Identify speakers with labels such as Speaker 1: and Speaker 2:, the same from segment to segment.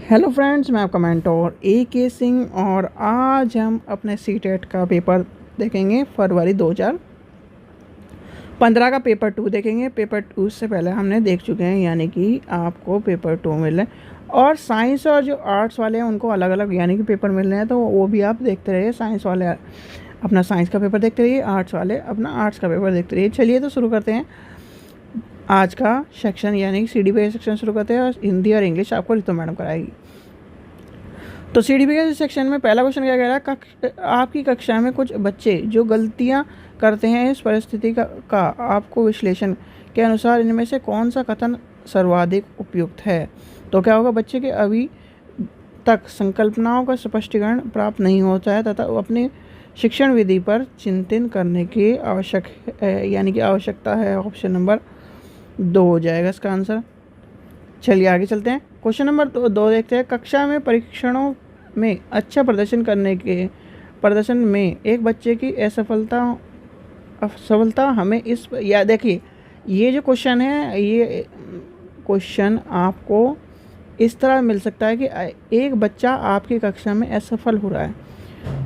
Speaker 1: Hello friends, मैं आपका mentor AK Singh और आज हम अपने सीटेट का पेपर देखेंगे। फरवरी 2015 का पेपर 2 देखेंगे। पेपर 2 से पहले हमने देख चुके हैं, यानी कि आपको पेपर 2 मिल रहे हैं और साइंस और जो आर्ट्स वाले हैं उनको अलग अलग यानी कि पेपर मिल रहे हैं, तो वो भी आप देखते रहिए। साइंस वाले अपना साइंस का पेपर देखते रहिए, आर्ट्स वाले अपना आर्ट्स का पेपर देखते रहिए। चलिए तो शुरू करते हैं आज का सेक्शन, यानी कि CDP सेक्शन शुरू करते हैं और हिंदी और इंग्लिश आपको रितु मैडम कराएगी। तो CDP के सेक्शन में पहला क्वेश्चन क्या कह रहा है, आपकी कक्षा में कुछ बच्चे जो गलतियां करते हैं, इस परिस्थिति का आपको विश्लेषण के अनुसार इनमें से कौन सा कथन सर्वाधिक उपयुक्त है। तो क्या होगा, बच्चे के अभी तक संकल्पनाओं का स्पष्टीकरण प्राप्त नहीं होता है तथा अपनी शिक्षण विधि पर चिंतन करने की आवश्यकता है। ऑप्शन नंबर 2 हो जाएगा इसका आंसर। चलिए आगे चलते हैं। क्वेश्चन नंबर 2 देखते हैं। कक्षा में परीक्षणों में अच्छा प्रदर्शन में एक बच्चे की असफलता हमें इस या देखिए, ये जो क्वेश्चन है, ये क्वेश्चन आपको इस तरह मिल सकता है कि एक बच्चा आपकी कक्षा में असफल हो रहा है,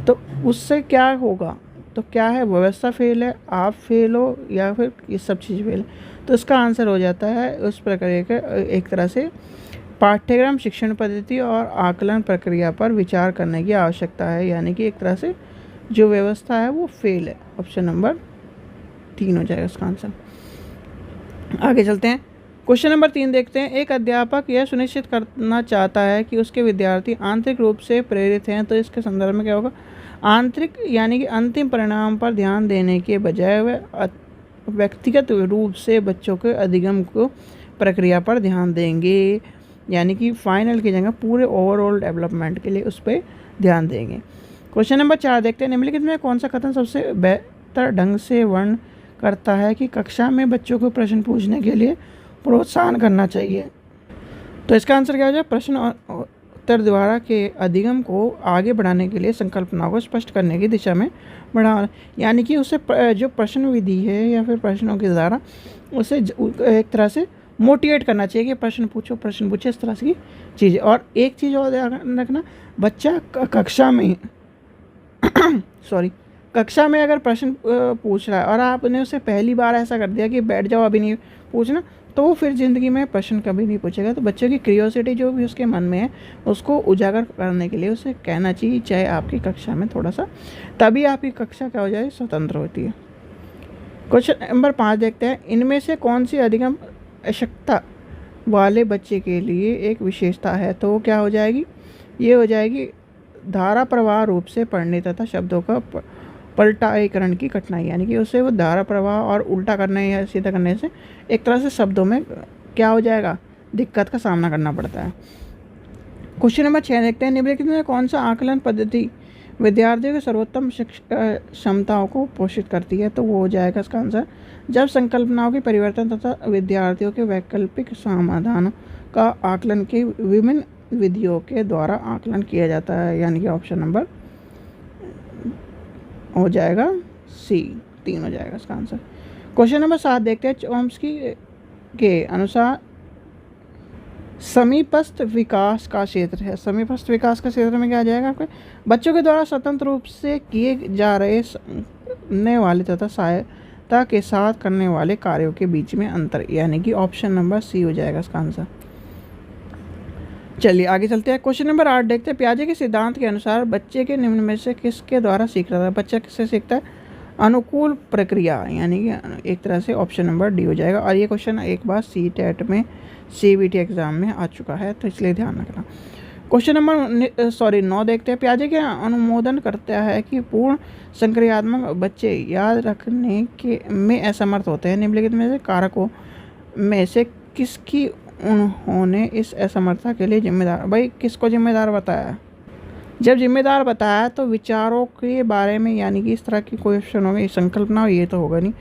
Speaker 1: तो उससे क्या होगा, तो क्या है, व्यवस्था फेल है, आप फेल हो, या फिर ये सब चीज़ फेल है। तो इसका आंसर हो जाता है उस प्रक्रिया के एक तरह से पाठ्यक्रम, शिक्षण पद्धति और आकलन प्रक्रिया पर विचार करने की आवश्यकता है, यानी कि एक तरह से जो व्यवस्था है वो फेल है। ऑप्शन नंबर 3 हो जाएगा इसका आंसर। आगे चलते हैं। क्वेश्चन नंबर 3 देखते हैं। एक अध्यापक यह सुनिश्चित करना चाहता है कि उसके विद्यार्थी आंतरिक रूप से प्रेरित हैं, तो इसके संदर्भ में क्या होगा, आंतरिक यानी कि अंतिम परिणाम पर ध्यान देने के बजाय वह व्यक्तिगत रूप से बच्चों के अधिगम को प्रक्रिया पर ध्यान देंगे, यानी कि फाइनल की जगह पूरे ओवरऑल डेवलपमेंट के लिए उस पर ध्यान देंगे। क्वेश्चन नंबर 4 देखते हैं। निम्नलिखित में कौन सा कथन सबसे बेहतर ढंग से वर्णन करता है कि कक्षा में बच्चों को प्रश्न पूछने के लिए प्रोत्साहन करना चाहिए। तो इसका आंसर क्या हो जाए, प्रश्न और उत्तर द्वारा के अधिगम को आगे बढ़ाने के लिए संकल्पनाओं को स्पष्ट करने की दिशा में बढ़ा, यानी कि उसे जो प्रश्न विधि है या फिर प्रश्नों के द्वारा उसे एक तरह से मोटिवेट करना चाहिए कि प्रश्न पूछो इस तरह की चीज़। और एक चीज़ और ध्यान रखना, बच्चा कक्षा में कक्षा में अगर प्रश्न पूछ रहा है और आपने उसे पहली बार ऐसा कर दिया कि बैठ जाओ अभी नहीं पूछना, तो वो फिर ज़िंदगी में प्रश्न कभी नहीं पूछेगा। तो बच्चों की क्यूरियोसिटी जो भी उसके मन में है उसको उजागर करने के लिए उसे कहना चाहिए, चाहे आपकी कक्षा में थोड़ा सा, तभी आपकी कक्षा क्या हो जाए, स्वतंत्र होती है। क्वेश्चन नंबर 5 देखते हैं। इनमें से कौन सी अधिगम आवश्यकता वाले बच्चे के लिए एक विशेषता है। तो वो क्या हो जाएगी, ये हो जाएगी धारा प्रवाह रूप से पढ़ने तथा शब्दों का पलटाईकरण की कठिनाई, यानी कि उसे वो धारा प्रवाह और उल्टा करने या सीधा करने से एक तरह से शब्दों में क्या हो जाएगा, दिक्कत का सामना करना पड़ता है। क्वेश्चन नंबर 6 देखते हैं। निम्नलिखित में कौन सा आकलन पद्धति विद्यार्थियों की सर्वोत्तम क्षमताओं को पोषित करती है। तो वो हो जाएगा इसका आंसर, जब संकल्पनाओं के परिवर्तन तथा विद्यार्थियों के वैकल्पिक समाधानों का आकलन की विभिन्न विधियों के द्वारा आकलन किया जाता है, यानी कि ऑप्शन नंबर हो जाएगा C, 3 हो जाएगा इसका आंसर। क्वेश्चन नंबर 7 देखते हैं। चॉम्स्की के अनुसार समीपस्थ विकास का क्षेत्र है। समीपस्थ विकास का क्षेत्र में क्या आ जाएगा, आपके बच्चों के द्वारा स्वतंत्र रूप से किए जा रहे ने वाले तथा सहायता के साथ करने वाले कार्यों के बीच में अंतर, यानी कि ऑप्शन नंबर C हो जाएगा इसका आंसर। चलिए आगे चलते हैं। क्वेश्चन नंबर 8 देखते हैं। पियाजे के सिद्धांत के अनुसार बच्चे के निम्न में से किसके द्वारा सीख रहा है। बच्चा किससे सीखता है, अनुकूल प्रक्रिया, यानी कि एक तरह से ऑप्शन नंबर D हो जाएगा। और ये क्वेश्चन एक बार CTET में CBT एग्ज़ाम में आ चुका है, तो इसलिए ध्यान रखना। क्वेश्चन नंबर 9 देखते हैं। पियाजे के अनुमोदन करता है कि पूर्ण संक्रियात्मक बच्चे याद रखने के में असमर्थ होते हैं। निम्नलिखित में से कारकों में से किसकी उन्होंने इस असमर्थता के लिए जिम्मेदार, भाई किसको जिम्मेदार बताया। जब जिम्मेदार बताया तो विचारों के बारे में, यानी कि इस तरह की क्वेश्चन होंगे, संकल्पना हो, ये तो होगा नहीं।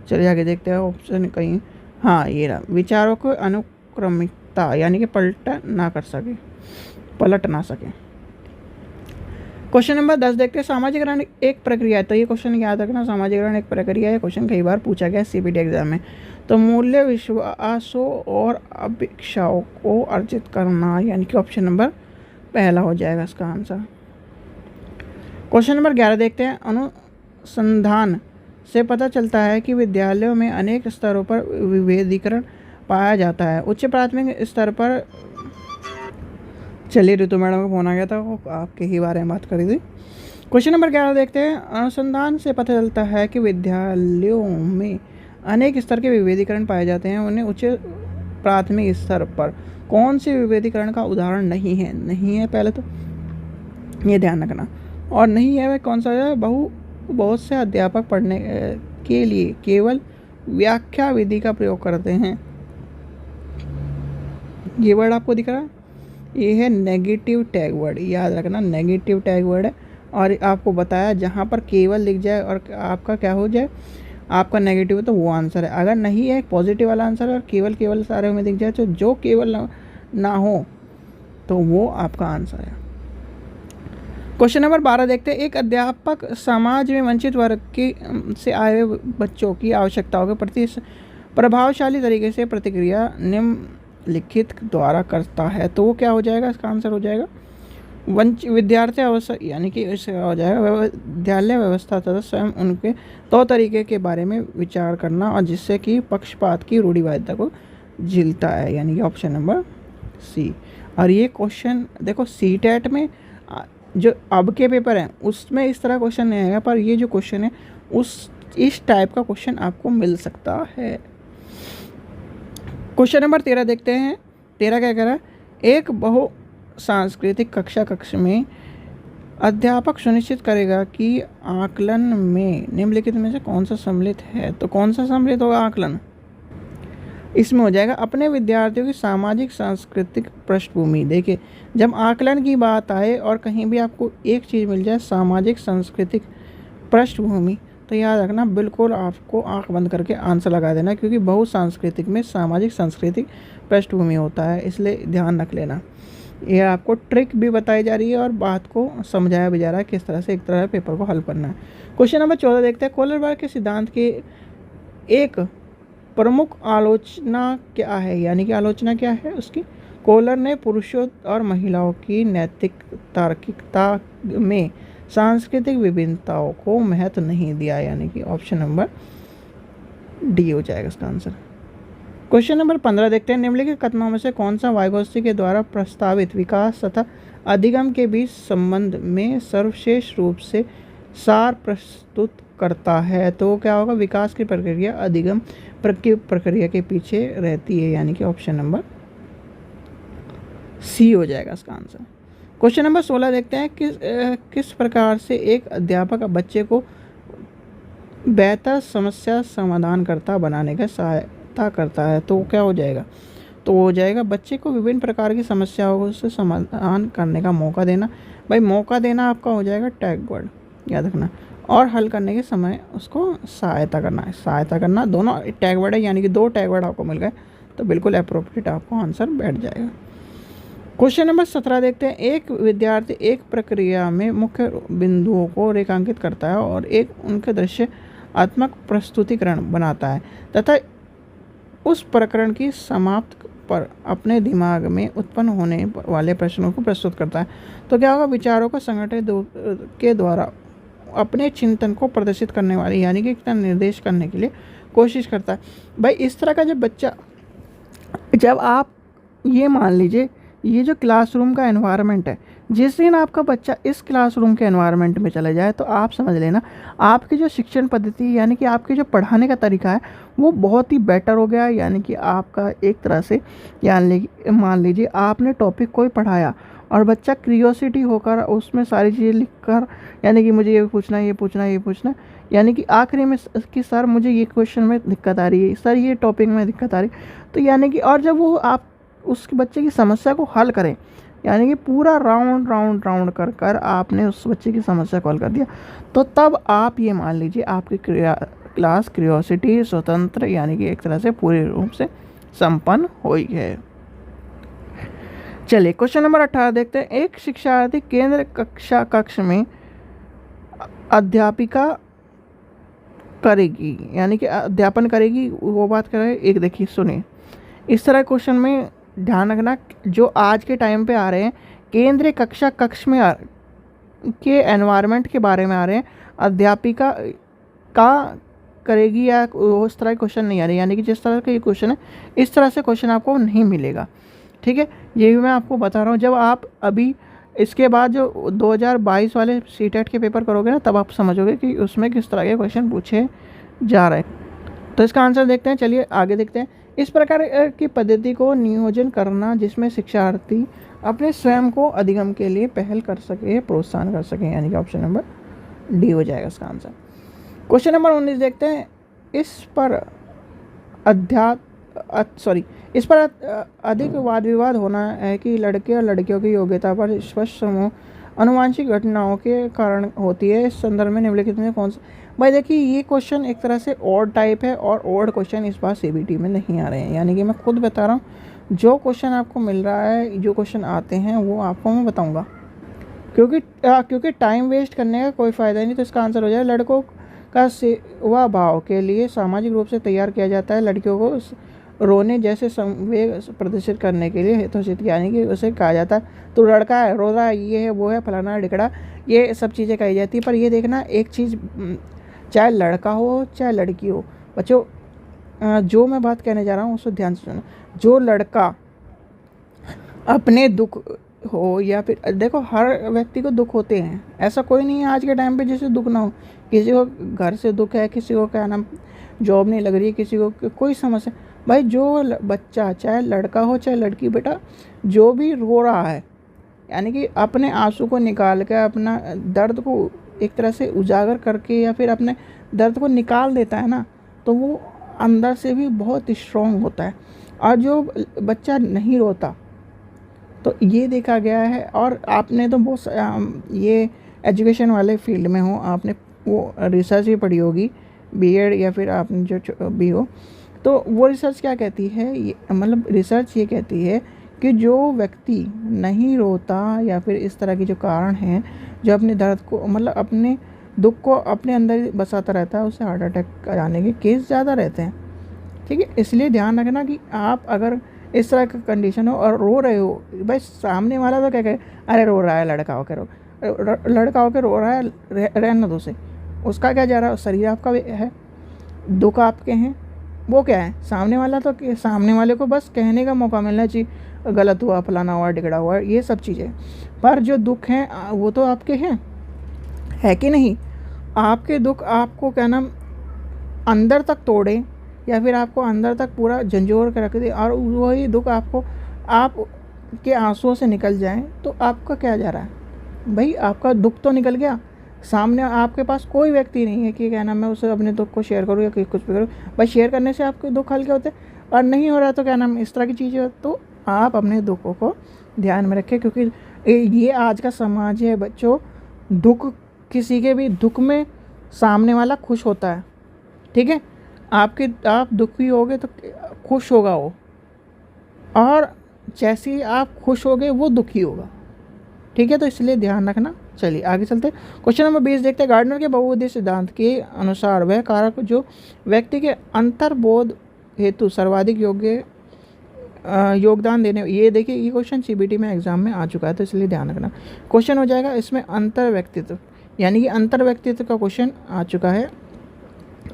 Speaker 1: चलिए आगे देखते हैं ऑप्शन कहीं, हाँ ये रहा, विचारों को अनुक्रमिकता, यानी कि पलट ना सके। क्वेश्चन नंबर 10 देखते हैं। सामाजिकरण एक प्रक्रिया है। तो ये क्वेश्चन याद रखना, सामाजिकरण एक प्रक्रिया है। क्वेश्चन कई बार पूछा गया CBT एग्जाम में। तो मूल्य, विश्वासों और अपेक्षाओं को अर्जित करना, यानी कि ऑप्शन नंबर पहला हो जाएगा इसका आंसर। क्वेश्चन नंबर 11 देखते हैं। अनुसंधान से पता चलता है कि विद्यालयों में अनेक स्तरों पर विभेदीकरण पाया जाता है। उच्च प्राथमिक स्तर पर, चलिए ऋतु मैडम का फोन आ गया था, वो आपके ही बारे में बात करी थी। क्वेश्चन नंबर 11 देखते हैं। अनुसंधान से पता चलता है कि विद्यालयों में अनेक स्तर के विभेदीकरण पाए जाते हैं। उन्हें उच्च प्राथमिक स्तर पर कौन से विभेदीकरण का उदाहरण नहीं है पहले तो ये ध्यान रखना, और नहीं है वह कौन सा है। बहुत से अध्यापक पढ़ने के लिए केवल व्याख्या विधि का प्रयोग करते हैं। ये वर्ड आपको दिख रहा है, ये है नेगेटिव टैग वर्ड, याद रखना नेगेटिव टैग वर्ड है। और आपको बताया जहाँ पर केवल लिख जाए और आपका क्या हो जाए, आपका नेगेटिव है तो वो आंसर है। अगर नहीं है पॉजिटिव वाला आंसर है और केवल सारे में दिख जाए, तो जो केवल ना हो तो वो आपका आंसर है। क्वेश्चन नंबर 12 देखते हैं। एक अध्यापक समाज में वंचित वर्ग की से आए हुए बच्चों की आवश्यकताओं के प्रति प्रभावशाली तरीके से प्रतिक्रिया निम्नलिखित द्वारा करता है, तो वो क्या हो जाएगा, इसका आंसर हो जाएगा विद्यार्थी अवस्था, यानी कि इसका हो जाएगा विद्यालय व्यवस्था तथा स्वयं उनके तौर तरीके के बारे में विचार करना, और जिससे कि पक्षपात की रूढ़िवादिता को झेलता है, यानी कि ऑप्शन नंबर सी। और ये क्वेश्चन देखो CTET में जो अब के पेपर हैं उसमें इस तरह क्वेश्चन नहीं आएगा, पर ये जो क्वेश्चन है इस टाइप का क्वेश्चन आपको मिल सकता है। क्वेश्चन नंबर 13 देखते हैं। 13 क्या कह रहा है। एक बहु सांस्कृतिक कक्ष में अध्यापक सुनिश्चित करेगा कि आकलन में निम्नलिखित में से कौन सा सम्मिलित है, तो कौन सा सम्मिलित होगा आकलन, इसमें हो जाएगा अपने विद्यार्थियों की सामाजिक सांस्कृतिक पृष्ठभूमि। देखिए जब आकलन की बात आए और कहीं भी आपको एक चीज़ मिल जाए सामाजिक सांस्कृतिक पृष्ठभूमि, तो याद रखना बिल्कुल आपको आंख बंद करके आंसर लगा देना, क्योंकि बहुसांस्कृतिक में सामाजिक सांस्कृतिक पृष्ठभूमि होता है, इसलिए ध्यान रख लेना। ये आपको ट्रिक भी बताई जा रही है और बात को समझाया भी जा रहा है किस तरह से एक तरह पेपर को हल करना है। क्वेश्चन नंबर 14 देखते हैं। कोहलरबर्ग के सिद्धांत की एक प्रमुख आलोचना क्या है, यानी कि आलोचना क्या है उसकी। कोहलर ने पुरुषों और महिलाओं की नैतिक तार्किकता में सांस्कृतिक विभिन्नताओं को महत्व नहीं दिया, यानी कि ऑप्शन नंबर डी हो जाएगा इसका आंसर। क्वेश्चन नंबर 15 देखते हैं। निम्नलिखित कथनों में से कौन सा वाइगोत्स्की के द्वारा प्रस्तावित विकास तथा अधिगम के बीच संबंध में सर्वश्रेष्ठ रूप से सार प्रस्तुत करता है, तो क्या होगा, विकास की प्रक्रिया अधिगम प्रक्रिया के पीछे रहती है, यानी कि ऑप्शन नंबर सी हो जाएगा इसका आंसर। क्वेश्चन नंबर 16 देखते हैं। किस प्रकार से एक अध्यापक बच्चे को बेहतर समस्या समाधानकर्ता बनाने का सहायता करता है, तो क्या हो जाएगा, तो हो जाएगा बच्चे को विभिन्न प्रकार की समस्याओं से समाधान करने का मौका देना। भाई मौका देना आपका हो जाएगा टैग वर्ड, याद रखना, और हल करने के समय उसको सहायता करना है। सहायता करना दोनों टैग वर्ड है, यानी कि 2 टैग वर्ड आपको मिल गए, तो बिल्कुल अप्रोप्रिएट आपको आंसर बैठ जाएगा। क्वेश्चन नंबर 17 देखते हैं। एक विद्यार्थी एक प्रक्रिया में मुख्य बिंदुओं को रेखांकित करता है और एक उनके दृश्यात्मक प्रस्तुतिकरण बनाता है तथा उस प्रकरण की समाप्ति पर अपने दिमाग में उत्पन्न होने वाले प्रश्नों को प्रस्तुत करता है, तो क्या होगा, विचारों को संगठन के द्वारा अपने चिंतन को प्रदर्शित करने वाले, यानी कि कितना निर्देश करने के लिए कोशिश करता है। भाई इस तरह का जब आप ये मान लीजिए ये जो क्लासरूम का एनवायरनमेंट है, जिस दिन आपका बच्चा इस क्लासरूम के एनवायरनमेंट में चला जाए, तो आप समझ लेना आपकी जो शिक्षण पद्धति, यानी कि आपके जो पढ़ाने का तरीका है वो बहुत ही बेटर हो गया है। यानी कि आपका एक तरह से मान लीजिए आपने टॉपिक कोई पढ़ाया और बच्चा क्यूरियोसिटी होकर उसमें सारी चीज़ें लिख कर, यानी कि मुझे ये पूछना ये पूछना, यानी कि आखिरी में कि सर मुझे ये क्वेश्चन में दिक्कत आ रही है, सर ये टॉपिक में दिक्कत आ रही है, तो यानी कि और जब वो आप उस बच्चे की समस्या को हल करें, यानी कि पूरा राउंड कर आपने उस बच्चे की समस्या को हल कर दिया, तो तब आप ये मान लीजिए आपकी क्लास क्यूरियोसिटी स्वतंत्र, यानी कि एक तरह से पूरे रूप से संपन्न हुई है। चलिए क्वेश्चन नंबर 18 देखते हैं। एक शिक्षार्थी केंद्र कक्ष में अध्यापिका करेगी, यानी कि अध्यापन करेगी, वो बात कर रहे हैं। एक देखिए सुनिए, इस तरह क्वेश्चन में ध्यान रखना जो आज के टाइम पे आ रहे हैं केंद्रीय कक्षा कक्ष में के एनवायरनमेंट के बारे में आ रहे हैं, अध्यापिका का करेगी या उस तरह के क्वेश्चन नहीं आ रहे, यानी कि जिस तरह का ये क्वेश्चन है इस तरह से क्वेश्चन आपको नहीं मिलेगा। ठीक है, ये भी मैं आपको बता रहा हूँ। जब आप अभी इसके बाद जो 2022 वाले सीटेट के पेपर करोगे ना, तब आप समझोगे कि उसमें किस तरह के क्वेश्चन पूछे जा रहे हैं। तो इसका आंसर देखते हैं, चलिए आगे देखते हैं। इस प्रकार की पद्धति को नियोजन करना जिसमें शिक्षार्थी अपने स्वयं को अधिगम के लिए पहल कर सके, प्रोत्साहन कर सके, यानी कि ऑप्शन नंबर डी हो जाएगा इसका आंसर। क्वेश्चन नंबर 19 देखते हैं। इस पर अधिक वाद विवाद होना है कि लड़के और लड़कियों की योग्यता पर स्पष्ट समूह अनुवांशिक घटनाओं के कारण होती है। इस संदर्भ में निम्नलिखित में कौन सा, भाई देखिए ये क्वेश्चन एक तरह से ऑड टाइप है और ऑड क्वेश्चन इस बार सीबीटी में नहीं आ रहे हैं, यानी कि मैं खुद बता रहा हूँ जो क्वेश्चन आपको मिल रहा है, जो क्वेश्चन आते हैं वो आपको मैं बताऊँगा, क्योंकि टाइम वेस्ट करने का कोई फ़ायदा नहीं। तो इसका आंसर हो जाए लड़कों का सेवा भाव के लिए सामाजिक रूप से तैयार किया जाता है, लड़कियों को रोने जैसे संवेग प्रदर्शित करने के लिए हितोचित, यानी कि उसे कहा जाता है तो लड़का है, रो रहा है, ये है वो है, फलाना ढिकड़ा, ये सब चीज़ें कही जाती है। पर ये देखना एक चीज़, चाहे लड़का हो चाहे लड़की हो, बच्चों जो मैं बात कहने जा रहा हूँ उसको ध्यान से सुनो। जो लड़का अपने दुख हो या फिर देखो हर व्यक्ति को दुख होते हैं, ऐसा कोई नहीं है आज के टाइम पे जिसे दुख ना हो। किसी को घर से दुख है, किसी को क्या नाम जॉब नहीं लग रही है, किसी को कोई समस्या। भाई जो बच्चा चाहे लड़का हो चाहे लड़की, बेटा जो भी रो रहा है, यानी कि अपने आंसू को निकाल के अपना दर्द को एक तरह से उजागर करके या फिर अपने दर्द को निकाल देता है ना, तो वो अंदर से भी बहुत स्ट्रॉन्ग होता है। और जो बच्चा नहीं रोता, तो ये देखा गया है, और आपने तो बहुत ये एजुकेशन वाले फील्ड में हो, आपने वो रिसर्च भी पढ़ी होगी, बीएड या फिर आपने जो भी हो, तो वो रिसर्च क्या कहती है, ये मतलब रिसर्च ये कहती है कि जो व्यक्ति नहीं रोता या फिर इस तरह के जो कारण हैं, जो अपने दर्द को मतलब अपने दुख को अपने अंदर बसाता रहता है, उसे हार्ट अटैक आने के केस ज़्यादा रहते हैं। ठीक है, इसलिए ध्यान रखना कि आप अगर इस तरह का कंडीशन हो और रो रहे हो, भाई सामने वाला तो क्या कहे, अरे रो रहा है लड़का होकर, लड़का होकर रो रहा है, रहने दो उसे, उसका क्या जा रहा है, शरीर आपका है, दुख आपके हैं, वो क्या है सामने वाला, तो सामने वाले को बस कहने का मौका मिलना चाहिए गलत हुआ, फलाना हुआ, टिकड़ा हुआ, ये सब चीज़ें। पर जो दुख हैं वो तो आपके हैं, है कि नहीं। आपके दुख आपको क्या नाम अंदर तक तोड़े या फिर आपको अंदर तक पूरा झंझोर कर रख दे, और वही दुख आपको आपके आंसुओं से निकल जाए, तो आपका क्या जा रहा है भाई, आपका दुख तो निकल गया, सामने आपके पास कोई व्यक्ति नहीं है कि क्या नाम मैं उसे अपने दुख को शेयर करूँ या कुछ भी करूँ। भाई शेयर करने से आपके दुख हल्के होते, और नहीं हो रहा तो क्या नाम इस तरह की चीज़ें, तो आप अपने दुखों को ध्यान में रखें, क्योंकि ये आज का समाज है बच्चों। दुख किसी के भी दुख में सामने वाला खुश होता है, ठीक है। आप दुखी होगे तो खुश होगा वो, और जैसे ही आप खुश होगे वो दुखी होगा, ठीक है। तो इसलिए ध्यान रखना। चलिए आगे चलते हैं। क्वेश्चन नंबर 20 देखते हैं। गार्डनर के बहुउद्देश्य सिद्धांत के अनुसार वह कारक जो व्यक्ति के अंतर्बोध हेतु सर्वाधिक योगदान देने, ये देखिए ये क्वेश्चन सीबीटी में एग्जाम में आ चुका है, तो इसलिए ध्यान रखना। क्वेश्चन हो जाएगा इसमें अंतर व्यक्तित्व, यानी कि अंतर व्यक्तित्व का क्वेश्चन आ चुका है,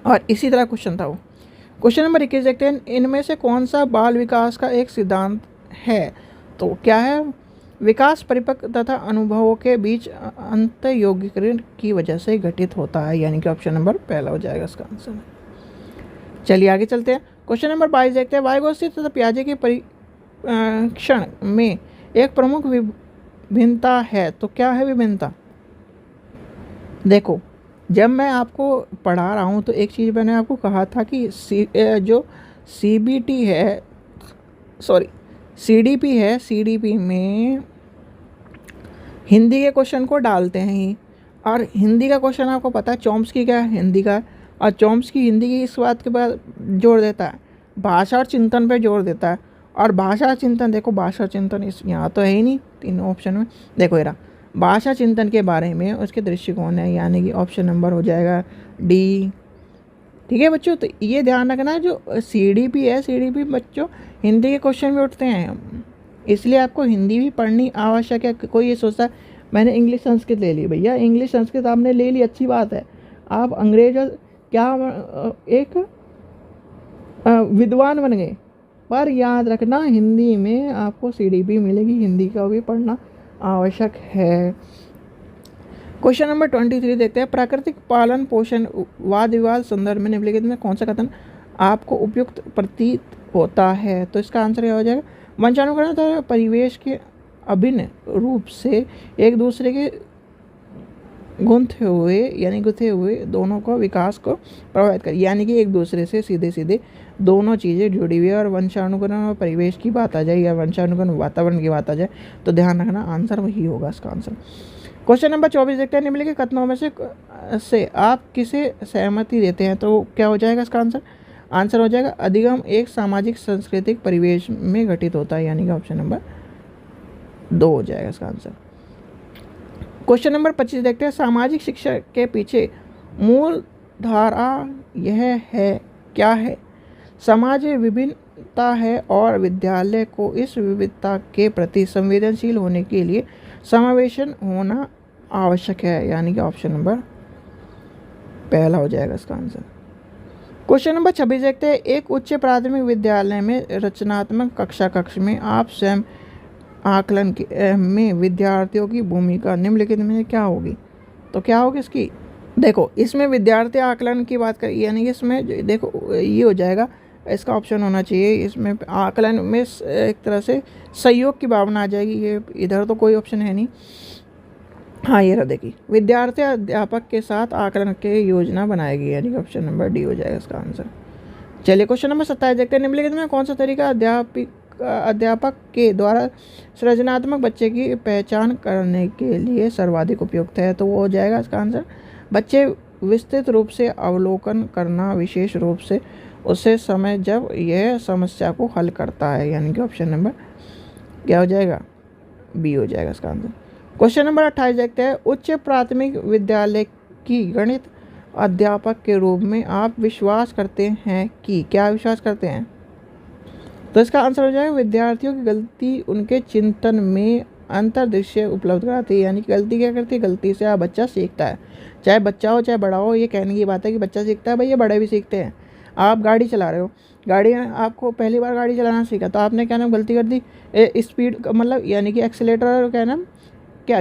Speaker 1: और इसी तरह क्वेश्चन था वो। क्वेश्चन नंबर 21 देखते हैं। इनमें से कौन सा बाल विकास का एक सिद्धांत है, तो क्या है, विकास परिपक्व तथा अनुभवों के बीच अंतर्योगीकरण की वजह से घटित होता है, यानी कि ऑप्शन नंबर पहला हो जाएगा इसका आंसर। चलिए आगे चलते हैं। क्वेश्चन नंबर 22 देखते हैं। वाइगोत्स्की तथा पियाजे के परीक्षण में एक प्रमुख विभिन्नता है, तो क्या है विभिन्नता। देखो जब मैं आपको पढ़ा रहा हूँ तो एक चीज़ मैंने आपको कहा था कि जो सीबीटी है, सॉरी सीडीपी है, सीडीपी में हिंदी के क्वेश्चन को डालते हैं ही, और हिंदी का क्वेश्चन आपको पता है चॉम्स्की क्या है, हिंदी का, और चॉम्स्की हिंदी की इस बात के बाद जोर देता है, भाषा और चिंतन पे जोर देता है। और भाषा चिंतन, देखो भाषा चिंतन इस यहाँ तो है ही नहीं तीनों ऑप्शन में, देखो ये भाषा चिंतन के बारे में उसके दृष्टिकोण है, यानी कि ऑप्शन नंबर हो जाएगा डी, ठीक है बच्चों। तो ये ध्यान रखना, जो सीडीपी है, सीडीपी बच्चों हिंदी के क्वेश्चन भी उठते हैं, इसलिए आपको हिंदी भी पढ़नी आवश्यक है। कोई ये सोचता है मैंने इंग्लिश संस्कृत ले ली, भैया इंग्लिश संस्कृत आपने ले ली अच्छी बात है, आप अंग्रेज क्या एक विद्वान बन गए, पर याद रखना हिंदी में आपको सीडीपी मिलेगी, हिंदी का भी पढ़ना आवश्यक है। क्वेश्चन नंबर 23 देखते हैं, प्राकृतिक पालन पोषण वाद विवाद संदर्भ में निम्नलिखित में कौन सा कथन आपको उपयुक्त प्रतीत होता है? तो इसका आंसर क्या हो जाएगा, वंशानुकरण तथा परिवेश के अभिन्न रूप से एक दूसरे के गुथे हुए दोनों को विकास को प्रभावित कर, यानी कि एक दूसरे से सीधे सीधे दोनों चीज़ें जुड़ी हुई है। और वंशानुकरण और परिवेश की बात आ जाए या वंशानुकरण वातावरण की बात आ जाए तो ध्यान रखना आंसर वही होगा इसका आंसर। क्वेश्चन नंबर 24 देखते हैं, निम्नलिखित कथनों में से आप किसे सहमति देते हैं? तो क्या हो जाएगा इसका आंसर हो जाएगा अधिगम एक सामाजिक सांस्कृतिक परिवेश में घटित होता है, यानी कि ऑप्शन नंबर 2 हो जाएगा इसका आंसर। क्वेश्चन नंबर 25 देखते हैं, सामाजिक शिक्षा के पीछे मूल धारा यह है क्या है? समाज में विभिन्नता है और विद्यालय को इस विविधता के प्रति संवेदनशील होने के लिए समावेशन होना आवश्यक है, यानी कि ऑप्शन नंबर पहला हो जाएगा इसका आंसर। क्वेश्चन नंबर 26 देखते हैं, एक उच्च प्राथमिक विद्यालय में रचनात्मक कक्ष में आप स्वयं आकलन में विद्यार्थियों की भूमिका निम्नलिखित में क्या होगी? तो क्या होगी इसकी, देखो इसमें विद्यार्थी आकलन की बात करें, यानी कि इसमें देखो ये हो जाएगा, इसका ऑप्शन होना चाहिए, इसमें आकलन में एक तरह से सहयोग की भावना आ जाएगी, ये इधर तो कोई ऑप्शन है नहीं। हाँ ये रहा, देखिए विद्यार्थी अध्यापक के साथ आकलन की योजना बनाएगी, यानी कि ऑप्शन नंबर डी हो जाएगा इसका आंसर। चलिए क्वेश्चन नंबर 27 देखते हैं, निम्नलिखित में कौन सा तरीका अध्यापक के द्वारा सृजनात्मक बच्चे की पहचान करने के लिए सर्वाधिक उपयुक्त है? तो वो हो जाएगा इसका आंसर बच्चे विस्तृत रूप से अवलोकन करना, विशेष रूप से उसे समय जब यह समस्या को हल करता है, यानी कि ऑप्शन नंबर क्या हो जाएगा, बी हो जाएगा इसका आंसर। क्वेश्चन नंबर 28 देखते हैं, उच्च प्राथमिक विद्यालय की गणित अध्यापक के रूप में आप विश्वास करते हैं कि क्या विश्वास करते हैं? तो इसका आंसर हो जाएगा विद्यार्थियों की गलती उनके चिंतन में अंतर्दृश्य उपलब्ध कराती है, यानी कि गलती क्या करती है, गलती से आप बच्चा सीखता है, चाहे बच्चा हो चाहे बड़ा हो, ये कहने की बात है कि बच्चा सीखता है, भाई ये बड़े भी सीखते हैं। आप गाड़ी चला रहे हो, गाड़ी आपको पहली बार गाड़ी चलाना सीखा तो आपने क्या नाम गलती कर दी, स्पीड मतलब यानी कि एक्सीलेटर क्या नाम क्या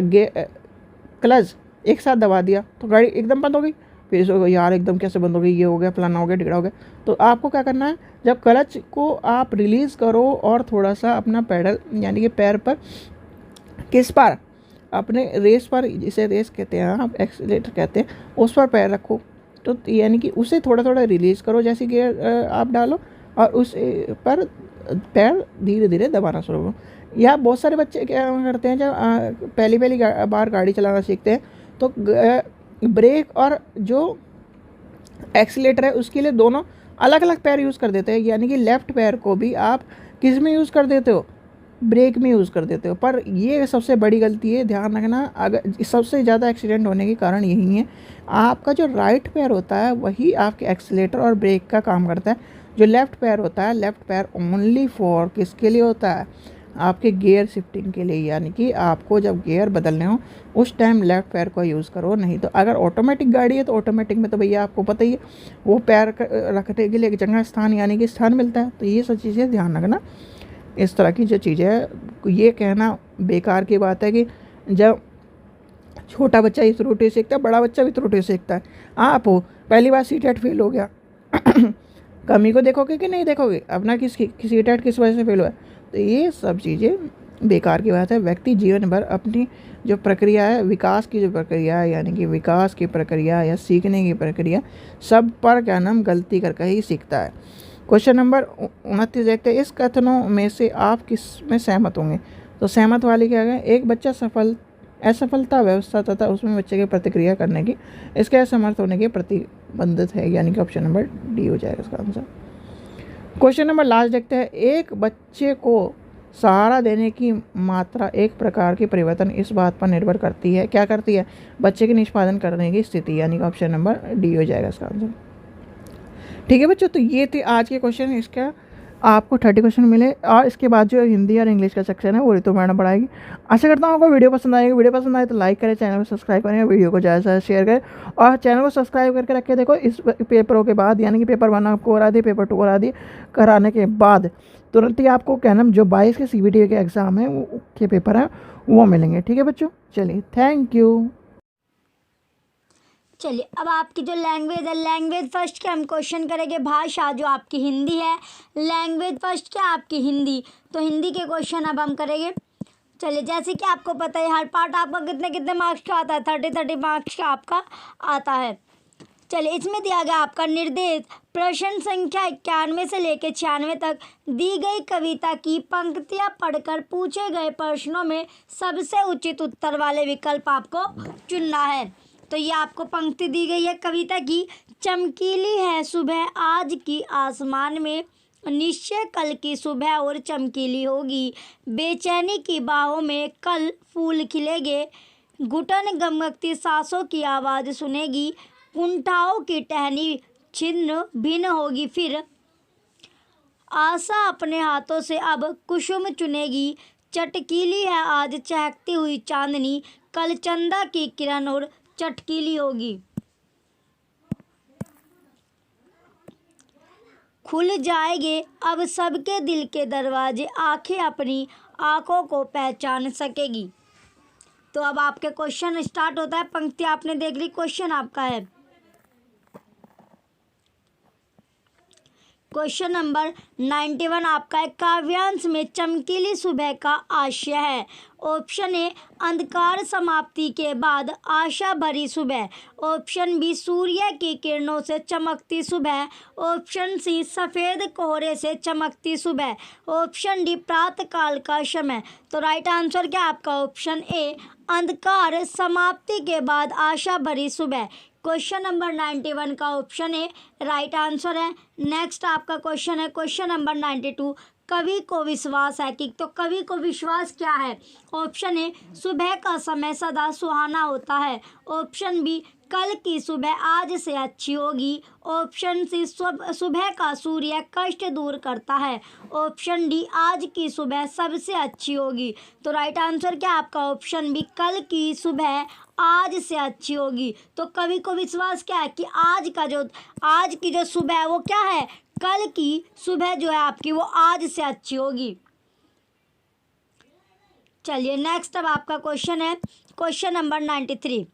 Speaker 1: क्लच एक साथ दबा दिया तो गाड़ी एकदम बंद हो गई, फिर इसको यार एकदम कैसे बंद हो गई, ये हो गया फलाना हो गया टिकड़ा हो गया। तो आपको क्या करना है, जब क्लच को आप रिलीज़ करो और थोड़ा सा अपना पैडल यानी कि पैर पर किस पर अपने रेस पर, जिसे रेस कहते हैं आप एक्सीलेटर कहते हैं, उस पर पैर रखो, तो यानी कि उसे थोड़ा थोड़ा रिलीज़ करो जैसे गियर आप डालो और उस पर पैर धीरे धीरे दबाना शुरू करो। या बहुत सारे बच्चे क्या करते हैं, जब पहली बार गाड़ी चलाना सीखते हैं तो ब्रेक और जो एक्सीलेटर है उसके लिए दोनों अलग अलग पैर यूज़ कर देते हैं, यानी कि लेफ़्ट पैर को भी आप किस में यूज़ कर देते हो, ब्रेक में यूज़ कर देते हो। पर ये सबसे बड़ी गलती है, ध्यान रखना, अगर सबसे ज़्यादा एक्सीडेंट होने के कारण यही है, आपका जो राइट पैर होता है वही आपके एक्सीलेटर और ब्रेक का काम करता है, जो लेफ़्ट पैर होता है, लेफ़्ट पैर ओनली फॉर किसके लिए होता है, आपके गियर शिफ्टिंग के लिए, यानी कि आपको जब गियर बदलने हो उस टाइम लेफ़्ट पैर को यूज़ करो। नहीं तो अगर ऑटोमेटिक गाड़ी है तो ऑटोमेटिक में तो भैया आपको पता ही है वो पैर रखने के लिए एक जगह स्थान यानी कि स्थान मिलता है। तो ये सब चीज़ें ध्यान रखना, इस तरह की जो चीज़ें है, ये कहना बेकार की बात है कि जब छोटा बच्चा इस रूट सीखता है बड़ा बच्चा भी रूट सीखता है। आप हो पहली बार सीटेट फेल हो गया कमी को देखोगे कि नहीं देखोगे, अपना सीटेट किस वजह से फेल हुआ है, तो ये सब चीज़ें बेकार की बात है। व्यक्ति जीवन भर अपनी जो प्रक्रिया है, विकास की जो प्रक्रिया है, यानी कि विकास की प्रक्रिया या सीखने की प्रक्रिया, सब पर क्या नाम गलती करके ही सीखता है। क्वेश्चन नंबर 29 देखते हैं, इस कथनों में से आप किस में सहमत होंगे? तो सहमत वाली क्या है, एक बच्चा असफलता व्यवस्था तथा उसमें बच्चे की प्रतिक्रिया करने की इसके असमर्थ होने के प्रतिबंधित है, यानी कि ऑप्शन नंबर डी हो जाएगा इसका आंसर। क्वेश्चन नंबर लास्ट देखते हैं, एक बच्चे को सहारा देने की मात्रा एक प्रकार की परिवर्तन इस बात पर निर्भर करती है, क्या करती है, बच्चे के निष्पादन करने की स्थिति, यानी कि ऑप्शन नंबर डी हो जाएगा इसका आंसर। ठीक है बच्चों, तो ये थे आज के क्वेश्चन। इसका आपको 30 क्वेश्चन मिले, और इसके बाद जो हिंदी और इंग्लिश का सेक्शन है वो रितु मैडम पढ़ाएगी। आशा करता हूँ आपको वीडियो पसंद आएगी। वीडियो पसंद आए तो लाइक करें, चैनल को सब्सक्राइब करें, वीडियो को ज़्यादा से ज़्यादा शेयर करें और चैनल को सब्सक्राइब करके रखें। देखो इस पेपरों के बाद, यानी कि पेपर 1 आपको करा दिए, पेपर 2 करा दिए, कराने के बाद तुरंत ही आपको क्या नाम जो 22 के CBT के एग्ज़ाम है वो के पेपर हैं वो मिलेंगे। ठीक है बच्चों, चलिए थैंक यू।
Speaker 2: चलिए अब आपकी जो लैंग्वेज है, लैंग्वेज फर्स्ट के हम क्वेश्चन करेंगे। भाषा जो आपकी हिंदी है, लैंग्वेज फर्स्ट क्या आपकी हिंदी, तो हिंदी के क्वेश्चन अब हम करेंगे। चलिए जैसे कि आपको पता है हर पार्ट आपका कितने कितने मार्क्स का आता है, 30 मार्क्स का आपका आता है। चलिए इसमें दिया गया आपका निर्देश, प्रश्न संख्या 91 से लेकर 96 तक दी गई कविता की पंक्तियां पढ़कर पूछे गए प्रश्नों में सबसे उचित उत्तर वाले विकल्प आपको चुनना है। तो ये आपको पंक्ति दी गई है कविता की। चमकीली है सुबह आज की आसमान में, निश्चय कल की सुबह और चमकीली होगी, बेचैनी की बाहों में कल फूल खिलेंगे, घुटन गमगती सांसों की आवाज़ सुनेगी, कुंठाओं की टहनी छिन्न भिन्न होगी, फिर आशा अपने हाथों से अब कुसुम चुनेगी, चटकीली है आज चहकती हुई चांदनी, कल चंदा की किरण और चटकीली होगी, खुल जाएंगे अब सबके दिल के दरवाजे, आंखें अपनी आंखों को पहचान सकेगी। तो अब आपके क्वेश्चन स्टार्ट होता है। पंक्ति आपने देख ली, क्वेश्चन आपका है क्वेश्चन नंबर 91 आपका है। काव्यांश में चमकीली सुबह का आशय है। ऑप्शन ए अंधकार समाप्ति के बाद आशा भरी सुबह, ऑप्शन बी सूर्य की किरणों से चमकती सुबह, ऑप्शन सी सफ़ेद कोहरे से चमकती सुबह, ऑप्शन डी प्रातःकाल का समय। तो राइट आंसर क्या आपका ऑप्शन ए अंधकार समाप्ति के बाद आशा भरी सुबह। क्वेश्चन नंबर 91 का ऑप्शन ए राइट आंसर है। नेक्स्ट आपका क्वेश्चन है क्वेश्चन नंबर 92। कवि को विश्वास है कि, तो कवि को विश्वास क्या है। ऑप्शन ए सुबह का समय सदा सुहाना होता है, ऑप्शन बी कल की सुबह आज से अच्छी होगी, ऑप्शन सी सुबह का सूर्य कष्ट दूर करता है, ऑप्शन डी आज की सुबह सबसे अच्छी होगी। तो राइट आंसर क्या आपका ऑप्शन बी कल की सुबह आज से अच्छी होगी। तो कवि को विश्वास क्या है कि आज की जो सुबह है वो क्या है, कल की सुबह जो है आपकी वो आज से अच्छी होगी। चलिए नेक्स्ट अब आपका क्वेश्चन है क्वेश्चन नंबर 93।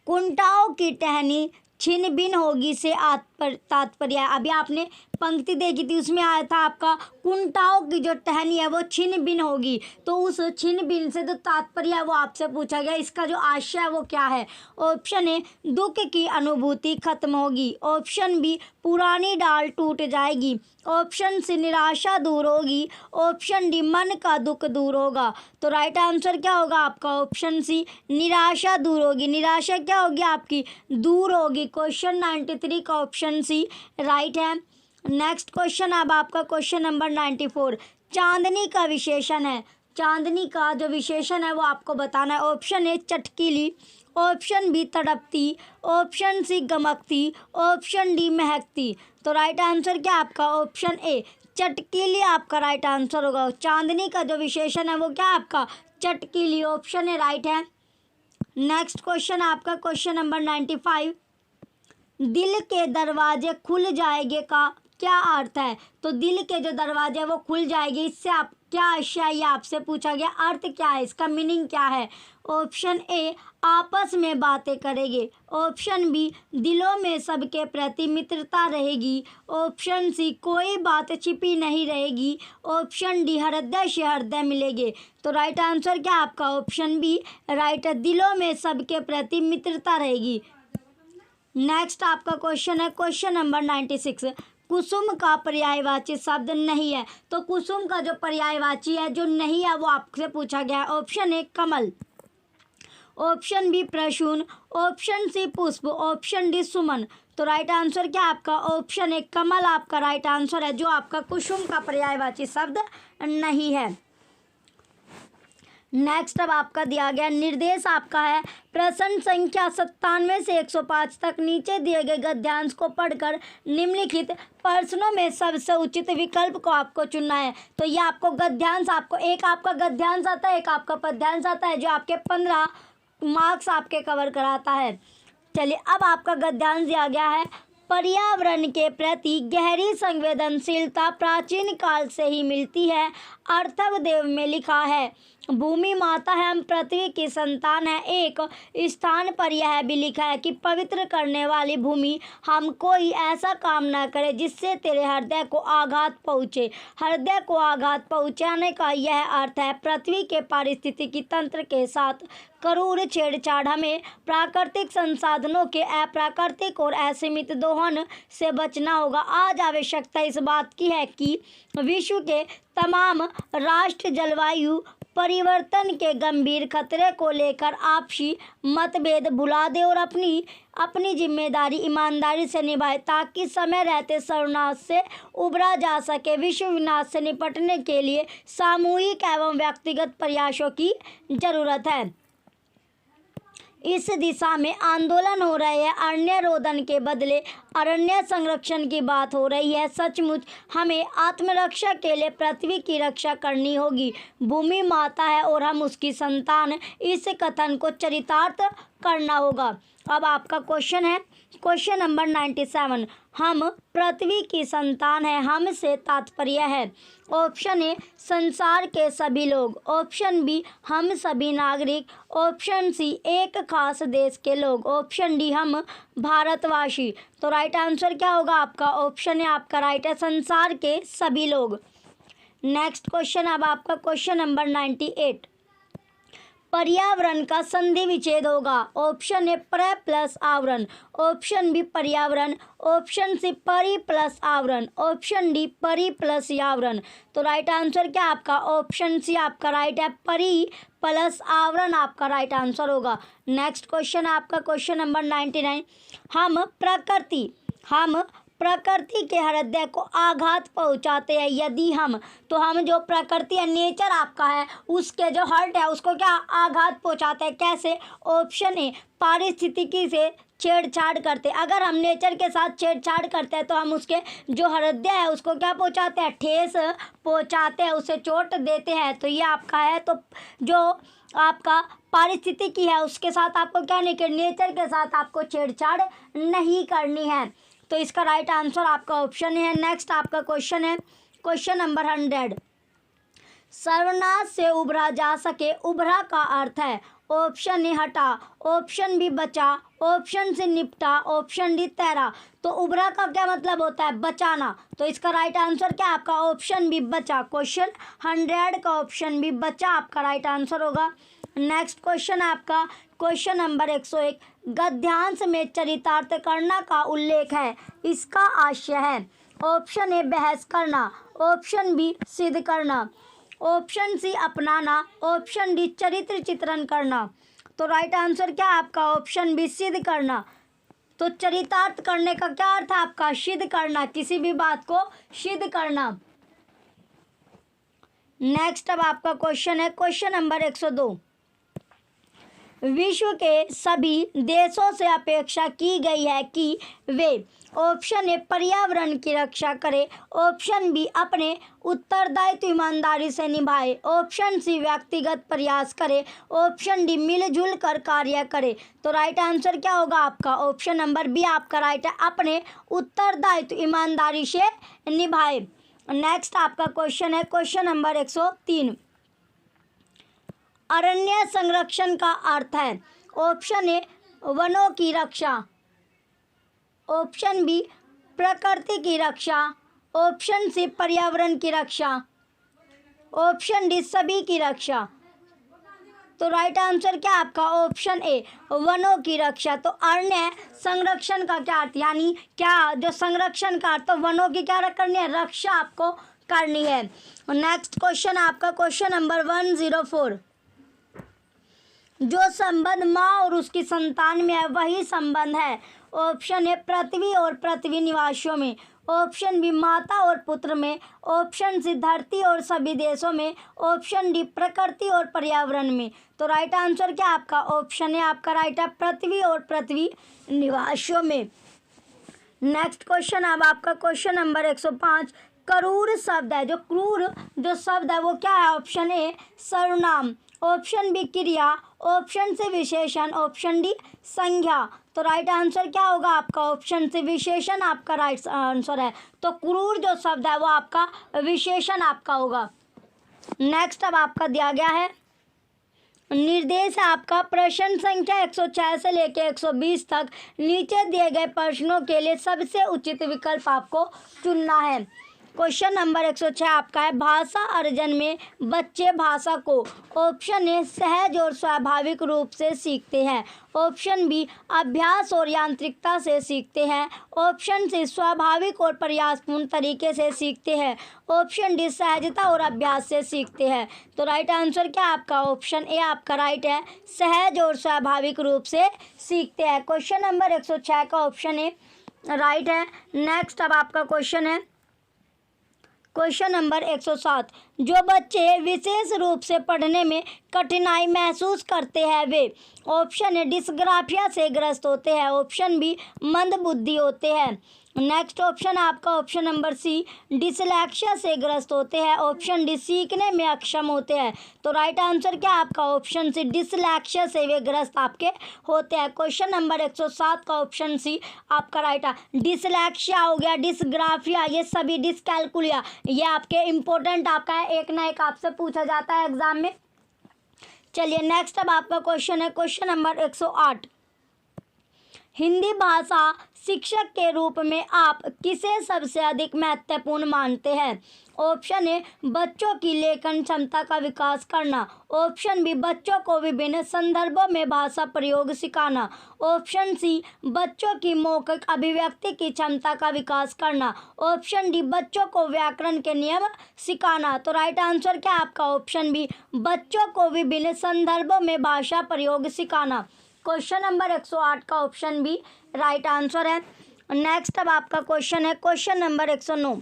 Speaker 2: कुंटाओं की टहनी छिन्न भिन्न होगी से तात्पर्य है। अभी आपने पंक्ति देखी थी, उसमें आया था आपका कुंटाओं की जो टहनी है वो छिन्न भिन्न होगी, तो उस छिन्न भिन्न से जो तात्पर्य है वो आपसे पूछा गया, इसका जो आशय है वो क्या है। ऑप्शन ए दुख की अनुभूति खत्म होगी, ऑप्शन बी पुरानी डाल टूट जाएगी, ऑप्शन सी निराशा दूर होगी, ऑप्शन डी मन का दुख दूर होगा। तो राइट आंसर क्या होगा आपका ऑप्शन सी निराशा दूर होगी। निराशा क्या होगी आपकी, दूर होगी। क्वेश्चन 93 का ऑप्शन सी राइट है। नेक्स्ट क्वेश्चन अब आपका क्वेश्चन नंबर 94। चांदनी का विशेषण है। चांदनी का जो विशेषण है वो आपको बताना है। ऑप्शन ए चटकीली, ऑप्शन बी तड़पती, ऑप्शन सी गमकती, ऑप्शन डी महकती। तो राइट आंसर क्या आपका ऑप्शन ए चटकीली आपका राइट आंसर होगा। चांदनी का जो विशेषण है वो क्या आपका चटकीली, ऑप्शन ए राइट है। नेक्स्ट क्वेश्चन आपका क्वेश्चन नंबर 95। दिल के दरवाजे खुल जाएंगे का क्या अर्थ है। तो दिल के जो दरवाजे वो खुल जाएंगे, इससे आप क्या आशय, ये आपसे पूछा गया, अर्थ क्या है, इसका मीनिंग क्या है। ऑप्शन ए आपस में बातें करेंगे, ऑप्शन बी दिलों में सबके प्रति मित्रता रहेगी, ऑप्शन सी कोई बात छिपी नहीं रहेगी, ऑप्शन डी हृदय से हृदय मिलेंगे। तो राइट आंसर क्या आपका ऑप्शन बी राइट है, दिलों में सबके प्रति मित्रता रहेगी। नेक्स्ट आपका क्वेश्चन है क्वेश्चन नंबर 96। कुसुम का पर्यायवाची शब्द नहीं है। तो कुसुम का जो पर्यायवाची है जो नहीं है वो आपसे पूछा गया है। ऑप्शन ए कमल, ऑप्शन बी प्रसून, ऑप्शन सी पुष्प, ऑप्शन डी सुमन। तो राइट आंसर क्या आपका ऑप्शन ए कमल आपका राइट आंसर है, जो आपका कुसुम का पर्यायवाची शब्द नहीं है। नेक्स्ट अब आपका दिया गया निर्देश आपका है प्रश्न संख्या 97 से 105 तक नीचे दिए गए गद्यांश को पढ़कर निम्नलिखित प्रश्नों में सबसे उचित विकल्प को आपको चुनना है। तो ये आपको गद्यांश, आपको एक आपका गद्यांश आता है, एक आपका पद्यांश आता है, जो आपके 15 मार्क्स आपके कवर कराता है। चलिए अब आपका गद्यांश दिया गया है पर्यावरण के प्रति गहरी संवेदनशीलता प्राचीन काल से ही मिलती है। अर्थवदेव में लिखा है भूमि माता है, हम पृथ्वी की संतान है। एक स्थान पर यह भी लिखा है कि पवित्र करने वाली भूमि, हम कोई ऐसा काम न करे जिससे तेरे हृदय को आघात पहुँचे। हृदय को आघात पहुँचाने का यह अर्थ है पृथ्वी के पारिस्थितिकी तंत्र के साथ क्रूर छेड़छाड़। हमें प्राकृतिक संसाधनों के अप्राकृतिक और असीमित दोहन से बचना होगा। आज आवश्यकता इस बात की है कि विश्व के तमाम राष्ट्र जलवायु परिवर्तन के गंभीर खतरे को लेकर आपसी मतभेद भुला दे और अपनी जिम्मेदारी ईमानदारी से निभाए, ताकि समय रहते सर्वनाश से उबरा जा सके। विश्व विनाश से निपटने के लिए सामूहिक एवं व्यक्तिगत प्रयासों की जरूरत है। इस दिशा में आंदोलन हो रहे हैं। अरण्य रोदन के बदले अरण्य संरक्षण की बात हो रही है। सचमुच हमें आत्मरक्षा के लिए पृथ्वी की रक्षा करनी होगी। भूमि माता है और हम उसकी संतान। इस कथन को चरितार्थ करना होगा। अब आपका क्वेश्चन है क्वेश्चन नंबर 97, हम पृथ्वी की संतान है, हम से तात्पर्य है। ऑप्शन ए संसार के सभी लोग, ऑप्शन बी हम सभी नागरिक, ऑप्शन सी एक खास देश के लोग, ऑप्शन डी हम भारतवासी। तो राइट आंसर क्या होगा आपका? ऑप्शन ए आपका राइट है, संसार के सभी लोग। नेक्स्ट क्वेश्चन अब आपका क्वेश्चन नंबर 98, पर्यावरण का संधि विच्छेद होगा। ऑप्शन ए पर प्लस आवरण, ऑप्शन बी पर्यावरण, ऑप्शन सी परि प्लस आवरण, ऑप्शन डी परि प्लस आवरण। तो राइट आंसर क्या आपका? ऑप्शन सी आपका राइट है, परि प्लस आवरण आपका राइट आंसर होगा। नेक्स्ट क्वेश्चन आपका क्वेश्चन नंबर 99, हम प्रकृति के हृदय को आघात पहुंचाते हैं। यदि हम जो प्रकृति है, नेचर आपका है, उसके जो हार्ट है उसको क्या आघात पहुंचाते हैं? कैसे? ऑप्शन ए पारिस्थितिकी से छेड़छाड़ करते। अगर हम नेचर के साथ छेड़छाड़ करते हैं तो हम उसके जो हृदय है उसको क्या पहुंचाते हैं? ठेस पहुंचाते हैं, उसे चोट देते हैं। तो ये आपका है, तो जो आपका पारिस्थितिकी है उसके साथ आपको क्या नहीं करनी, नेचर के साथ आपको छेड़छाड़ नहीं करनी है। तो इसका राइट आंसर आपका ऑप्शन है। नेक्स्ट आपका क्वेश्चन है क्वेश्चन नंबर 100, सर्वनाश से उभरा जा सके। उभरा का अर्थ है ऑप्शन ए हटा, ऑप्शन बी बचा, ऑप्शन सी निपटा, ऑप्शन डी तैरा। तो उभरा का क्या मतलब होता है? बचाना। तो इसका राइट आंसर क्या आपका? ऑप्शन बी बचा। क्वेश्चन 100 का ऑप्शन बी बचा आपका राइट आंसर होगा। नेक्स्ट क्वेश्चन आपका क्वेश्चन नंबर 101, गद्यांश में चरितार्थ करना का उल्लेख है, इसका आशय है। ऑप्शन ए बहस करना, ऑप्शन बी सिद्ध करना, ऑप्शन सी अपनाना, ऑप्शन डी चरित्र चित्रण करना। तो राइट आंसर क्या आपका? ऑप्शन बी सिद्ध करना। तो चरितार्थ करने का क्या अर्थ है आपका? सिद्ध करना, किसी भी बात को सिद्ध करना। नेक्स्ट अब आपका क्वेश्चन है क्वेश्चन नंबर 102, विश्व के सभी देशों से अपेक्षा की गई है कि वे ऑप्शन ए पर्यावरण की रक्षा करें, ऑप्शन बी अपने उत्तरदायित्व ईमानदारी से निभाए, ऑप्शन सी व्यक्तिगत प्रयास करे, ऑप्शन डी मिलजुल कर कार्य करे। तो राइट आंसर क्या होगा आपका? ऑप्शन नंबर बी आपका राइट है, अपने उत्तरदायित्व ईमानदारी से निभाए। नेक्स्ट आपका क्वेश्चन है क्वेश्चन नंबर 103, अरण्य संरक्षण का अर्थ है। ऑप्शन ए वनों की रक्षा, ऑप्शन बी प्रकृति की रक्षा, ऑप्शन सी पर्यावरण की रक्षा, ऑप्शन डी सभी की रक्षा। तो राइट आंसर क्या आपका? ऑप्शन ए वनों की रक्षा। तो अरण्य संरक्षण का क्या अर्थ, यानी क्या जो संरक्षण का अर्थ, तो वनों की क्या करनी है? रक्षा आपको करनी है। नेक्स्ट क्वेश्चन आपका क्वेश्चन नंबर 104, जो संबंध माँ और उसकी संतान में है वही संबंध है। ऑप्शन ए पृथ्वी और पृथ्वी निवासियों में, ऑप्शन बी माता और पुत्र में, ऑप्शन सी धरती और सभी देशों में, ऑप्शन डी प्रकृति और पर्यावरण में। तो राइट आंसर क्या आपका ऑप्शन है आपका राइट है पृथ्वी और पृथ्वी निवासियों में। नेक्स्ट क्वेश्चन अब आपका क्वेश्चन नंबर 105। क्रूर शब्द है, जो क्रूर जो शब्द है वो क्या है? ऑप्शन ए सर्वनाम, ऑप्शन बी क्रिया, ऑप्शन सी विशेषण, ऑप्शन डी संज्ञा। तो राइट आंसर क्या होगा आपका ऑप्शन सी विशेषण आपका राइट आंसर है। तो क्रूर जो शब्द है वो आपका विशेषण आपका होगा। नेक्स्ट अब आपका दिया गया है निर्देश है आपका प्रश्न संख्या 106 से लेकर 120 तक नीचे दिए गए प्रश्नों के लिए सबसे उचित विकल्प आपको चुनना है। क्वेश्चन नंबर 106 आपका है भाषा अर्जन में बच्चे भाषा को ऑप्शन ए सहज और स्वाभाविक रूप से सीखते हैं, ऑप्शन बी अभ्यास और यांत्रिकता से सीखते हैं, ऑप्शन सी स्वाभाविक और प्रयासपूर्ण तरीके से सीखते हैं, ऑप्शन डी सहजता और अभ्यास से सीखते हैं। तो राइट आंसर क्या आपका ऑप्शन ए आपका राइट है सहज और स्वाभाविक रूप से सीखते हैं। क्वेश्चन नंबर 106 का ऑप्शन ए राइट है। नेक्स्ट अब आपका क्वेश्चन है क्वेश्चन नंबर 107। जो बच्चे विशेष रूप से पढ़ने में कठिनाई महसूस करते हैं वे ऑप्शन ए डिस्ग्राफिया से ग्रस्त होते हैं, ऑप्शन बी मंदबुद्धि होते हैं, नेक्स्ट ऑप्शन आपका ऑप्शन नंबर सी डिसलेक्सिया से ग्रस्त होते हैं, ऑप्शन डी सीखने में अक्षम होते हैं। तो राइट आंसर क्या आपका ऑप्शन सी डिसलेक्सिया से वे ग्रस्त आपके होते हैं। क्वेश्चन नंबर 107 का ऑप्शन सी आपका राइट है। डिसलेक्सिया हो गया, डिसग्राफिया, ये सभी डिसकैलकुलिया, ये आपके इंपॉर्टेंट आपका है, एक ना एक आपसे पूछा जाता है एग्जाम में। चलिए नेक्स्ट अब आपका क्वेश्चन है क्वेश्चन नंबर 108। हिंदी भाषा शिक्षक के रूप में आप किसे सबसे अधिक महत्वपूर्ण मानते हैं? ऑप्शन ए बच्चों की लेखन क्षमता का विकास करना, ऑप्शन बी बच्चों को विभिन्न संदर्भों में भाषा प्रयोग सिखाना, ऑप्शन सी बच्चों की मौखिक अभिव्यक्ति की क्षमता का विकास करना, ऑप्शन डी बच्चों को व्याकरण के नियम सिखाना। तो राइट आंसर क्या आपका ऑप्शन बी बच्चों को विभिन्न संदर्भों में भाषा प्रयोग सिखाना। क्वेश्चन नंबर 108 का ऑप्शन बी राइट आंसर है। नेक्स्ट अब आपका क्वेश्चन है क्वेश्चन नंबर 109।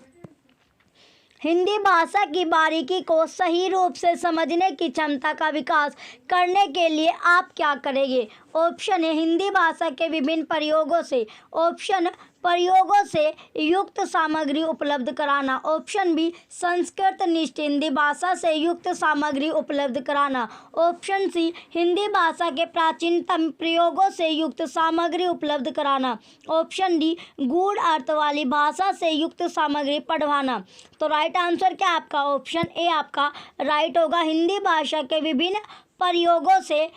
Speaker 2: हिंदी भाषा की बारीकी को सही रूप से समझने की क्षमता का विकास करने के लिए आप क्या करेंगे? ऑप्शन ए हिंदी भाषा के विभिन्न प्रयोगों से, ऑप्शन प्रयोगों से युक्त सामग्री उपलब्ध कराना, ऑप्शन बी संस्कृत निष्ठ हिंदी भाषा से युक्त सामग्री उपलब्ध कराना, ऑप्शन सी हिंदी भाषा के प्राचीनतम प्रयोगों से युक्त सामग्री उपलब्ध कराना, ऑप्शन डी गूढ़ अर्थ वाली भाषा से युक्त सामग्री पढ़वाना। तो राइट आंसर क्या आपका ऑप्शन ए आपका राइट होगा, हिंदी भाषा के विभिन्न प्रयोगों से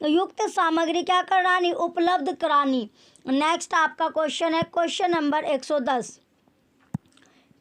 Speaker 2: युक्त सामग्री क्या करानी उपलब्ध करानी। नेक्स्ट आपका क्वेश्चन है क्वेश्चन नंबर 110।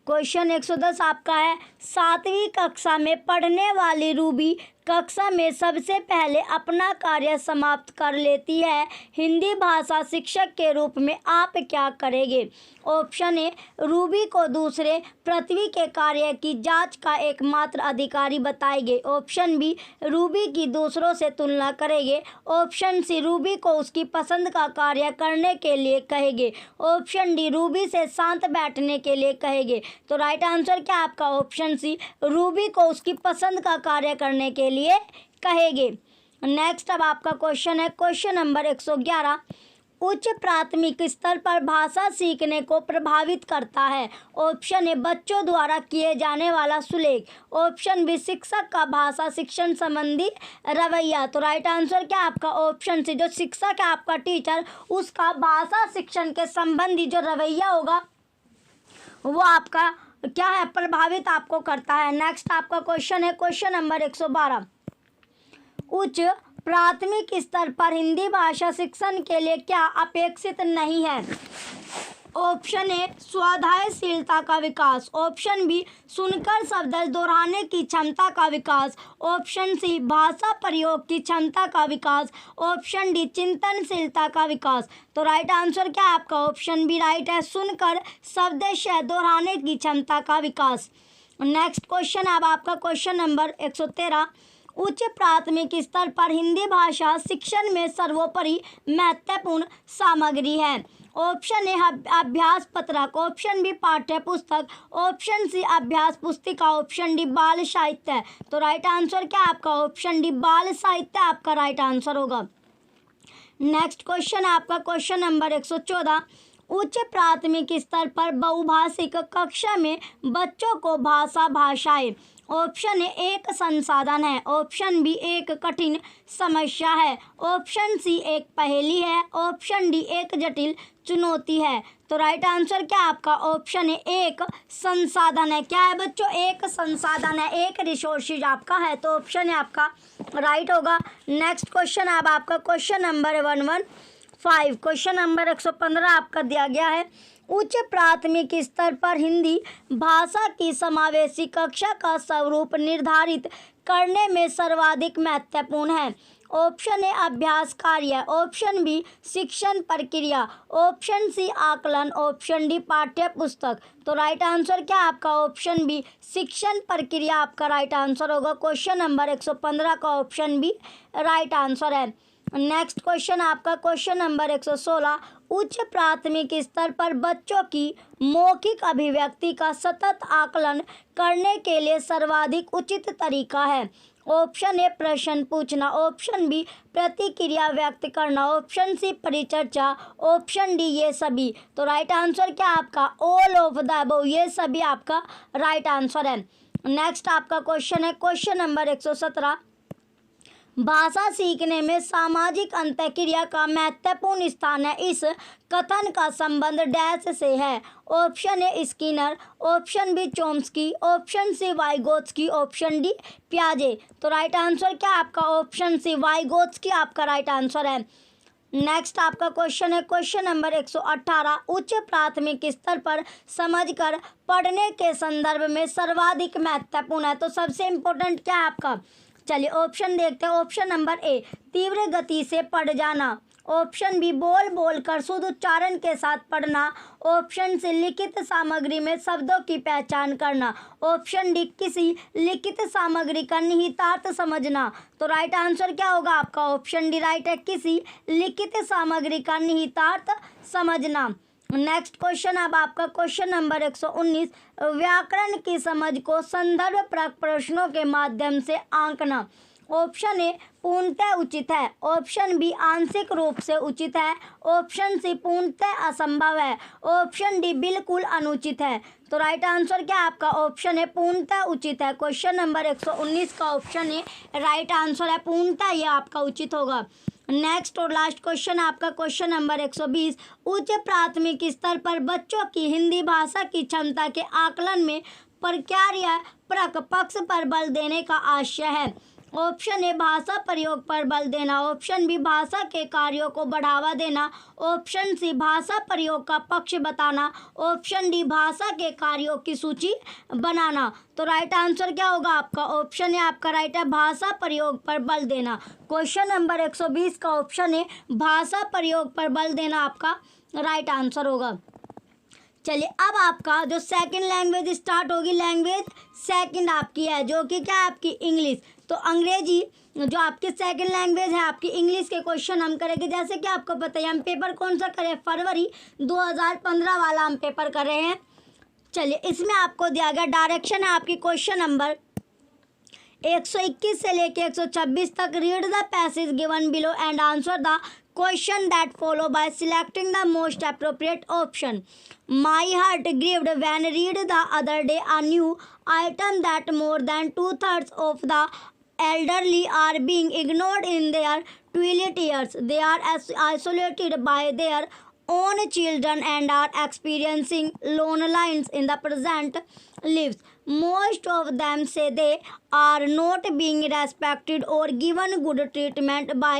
Speaker 2: क्वेश्चन 110 आपका है 7वीं कक्षा में पढ़ने वाली रूबी कक्षा में सबसे पहले अपना कार्य समाप्त कर लेती है, हिंदी भाषा शिक्षक के रूप में आप क्या करेंगे? ऑप्शन ए रूबी को दूसरे पृथ्वी के कार्य की जांच का एकमात्र अधिकारी बताएंगे, ऑप्शन बी रूबी की दूसरों से तुलना करेंगे, ऑप्शन सी रूबी को उसकी पसंद का कार्य करने के लिए कहेंगे, ऑप्शन डी रूबी से शांत बैठने के लिए कहेंगे। तो राइट आंसर क्या आपका ऑप्शन सी रूबी को उसकी पसंद का कार्य करने के लिए कहेंगे। नेक्स्ट अब आपका क्वेश्चन है क्वेश्चन नंबर 111। उच्च प्राथमिक स्तर पर भाषा सीखने को प्रभावित करता है, ऑप्शन ए बच्चों द्वारा किए जाने वाला सुलेख, ऑप्शन बी शिक्षक का भाषा शिक्षण संबंधी रवैया। तो राइट आंसर क्या आपका ऑप्शन सी जो शिक्षक है आपका टीचर उसका भाषा शिक्षण के संबंधी जो रवैया होगा वो आपका क्या है प्रभावित आपको करता है। नेक्स्ट आपका क्वेश्चन है क्वेश्चन नंबर 112। उच्च प्राथमिक स्तर पर हिंदी भाषा शिक्षण के लिए क्या अपेक्षित नहीं है? ऑप्शन ए स्वाध्यायशीलता का विकास, ऑप्शन बी सुनकर शब्द दोहराने की क्षमता का विकास, ऑप्शन सी भाषा प्रयोग की क्षमता का विकास, ऑप्शन डी चिंतनशीलता का विकास। तो राइट आंसर क्या है आपका ऑप्शन बी राइट है, सुनकर शब्द दोहराने की क्षमता का विकास। नेक्स्ट क्वेश्चन अब आपका क्वेश्चन नंबर 113। उच्च प्राथमिक स्तर पर हिंदी भाषा शिक्षण में सर्वोपरि महत्वपूर्ण सामग्री है, ऑप्शन ए अभ्यास पत्रक, ऑप्शन बी पाठ्य पुस्तक, ऑप्शन सी अभ्यास पुस्तिका, ऑप्शन डी बाल साहित्य। तो राइट आंसर क्या है आपका? ऑप्शन डी बाल साहित्य आपका राइट आंसर होगा। नेक्स्ट क्वेश्चन है आपका क्वेश्चन नंबर 114। उच्च प्राथमिक स्तर पर बहुभाषिक कक्षा में बच्चों को भाषाएं। ऑप्शन ए एक संसाधन है, ऑप्शन बी एक कठिन समस्या है, ऑप्शन सी एक पहेली है, ऑप्शन डी एक जटिल चुनौती है। तो राइट आंसर क्या है आपका? ऑप्शन ए एक संसाधन है। क्या है बच्चों? एक संसाधन है, एक रिसोर्सेज आपका है। तो ऑप्शन है आपका राइट होगा। नेक्स्ट क्वेश्चन अब आपका क्वेश्चन नंबर 115। क्वेश्चन नंबर 115 आपका दिया गया है। उच्च प्राथमिक स्तर पर हिंदी भाषा की समावेशी कक्षा का स्वरूप निर्धारित करने में सर्वाधिक महत्वपूर्ण है। ऑप्शन ए अभ्यास कार्य, ऑप्शन बी शिक्षण प्रक्रिया, ऑप्शन सी आकलन, ऑप्शन डी पाठ्य पुस्तक। तो राइट आंसर क्या आपका? ऑप्शन बी शिक्षण प्रक्रिया आपका राइट आंसर होगा। क्वेश्चन नंबर 115 का ऑप्शन बी राइट आंसर है। नेक्स्ट क्वेश्चन आपका क्वेश्चन नंबर 116। उच्च प्राथमिक स्तर पर बच्चों की मौखिक अभिव्यक्ति का सतत आकलन करने के लिए सर्वाधिक उचित तरीका है। ऑप्शन ए प्रश्न पूछना, ऑप्शन बी प्रतिक्रिया व्यक्त करना, ऑप्शन सी परिचर्चा, ऑप्शन डी ये सभी। तो राइट आंसर क्या आपका? ऑल ऑफ द अबव, ये सभी आपका राइट आंसर है। नेक्स्ट आपका क्वेश्चन है क्वेश्चन नंबर 117। भाषा सीखने में सामाजिक अंतःक्रिया का महत्वपूर्ण स्थान है। इस कथन का संबंध डैश से है। Option A Skinner, option B Chomsky, option C Vygotsky, option D पियाजे। तो राइट आंसर क्या आपका? ऑप्शन सी वाइगोत्स्की आपका राइट आंसर है। नेक्स्ट आपका क्वेश्चन है क्वेश्चन नंबर 118। उच्च प्राथमिक स्तर पर समझकर पढ़ने के संदर्भ में सर्वाधिक महत्वपूर्ण है। तो सबसे इम्पोर्टेंट क्या है आपका? चलिए ऑप्शन देखते हैं। ऑप्शन नंबर ए तीव्र गति से पढ़ जाना, ऑप्शन बी बोल बोल कर शुद्ध उच्चारण के साथ पढ़ना, ऑप्शन सी लिखित सामग्री में शब्दों की पहचान करना, ऑप्शन डी किसी लिखित सामग्री का निहितार्थ समझना। तो राइट आंसर क्या होगा आपका? ऑप्शन डी राइट है, किसी लिखित सामग्री का निहितार्थ समझना। नेक्स्ट क्वेश्चन अब आपका क्वेश्चन नंबर 119। व्याकरण की समझ को संदर्भ प्रश्नों के माध्यम से आंकना। ऑप्शन ए पूर्णतः उचित है, ऑप्शन बी आंशिक रूप से उचित है, ऑप्शन सी पूर्णतः असंभव है, ऑप्शन डी बिल्कुल अनुचित है। तो राइट आंसर क्या आपका? ऑप्शन ए पूर्णतः उचित है। क्वेश्चन नंबर 119 का ऑप्शन ए राइट आंसर है, पूर्णतः यह आपका उचित होगा। नेक्स्ट और लास्ट क्वेश्चन आपका क्वेश्चन नंबर 120। उच्च प्राथमिक स्तर पर बच्चों की हिंदी भाषा की क्षमता के आकलन में प्रक्रिया परक पक्ष पर बल देने का आशय है। ऑप्शन ए भाषा प्रयोग पर बल देना, ऑप्शन बी भाषा के कार्यों को बढ़ावा देना, ऑप्शन सी भाषा प्रयोग का पक्ष बताना, ऑप्शन डी भाषा के कार्यों की सूची बनाना। तो राइट आंसर क्या होगा आपका? ऑप्शन ए आपका राइट है, भाषा प्रयोग पर बल देना। क्वेश्चन नंबर 120 का ऑप्शन है भाषा प्रयोग पर बल देना आपका राइट आंसर होगा। चलिए अब आपका जो सेकंड लैंग्वेज स्टार्ट होगी, लैंग्वेज सेकंड आपकी है जो कि क्या है आपकी इंग्लिश। तो अंग्रेजी जो आपकी सेकंड लैंग्वेज है आपकी इंग्लिश के क्वेश्चन हम करेंगे। जैसे कि आपको पता है हम पेपर कौन सा करें, फरवरी 2015 वाला हम पेपर कर रहे हैं। चलिए इसमें आपको दिया गया डायरेक्शन है आपकी क्वेश्चन नंबर 121 से लेके 126 तक। Read the passage given below and answer the question that follow by selecting the most appropriate option. My heart grieved when read the other day a new item that more than 2/3 of the elderly are being ignored in their twilight years. They are isolated by their own children and are experiencing loneliness in the present lives. Most of them say they are not being respected or given good treatment by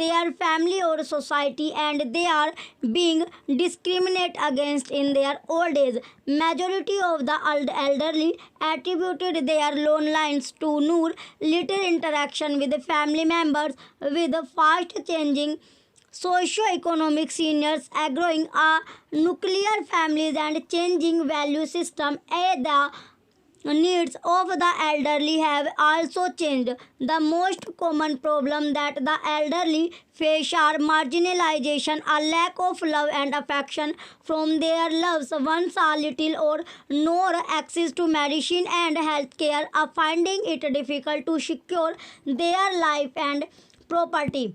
Speaker 2: their family or society, and they are being discriminated against in their old age. Majority of the elderly attributed their loneliness to little interaction with family members, with fast changing socio-economic seniors, growing nuclear families and changing value system. The needs of the elderly have also changed. The most common problem that the elderly face are marginalization, a lack of love and affection from their loved ones, a little or no access to medicine and health care, finding it difficult to secure their life and property.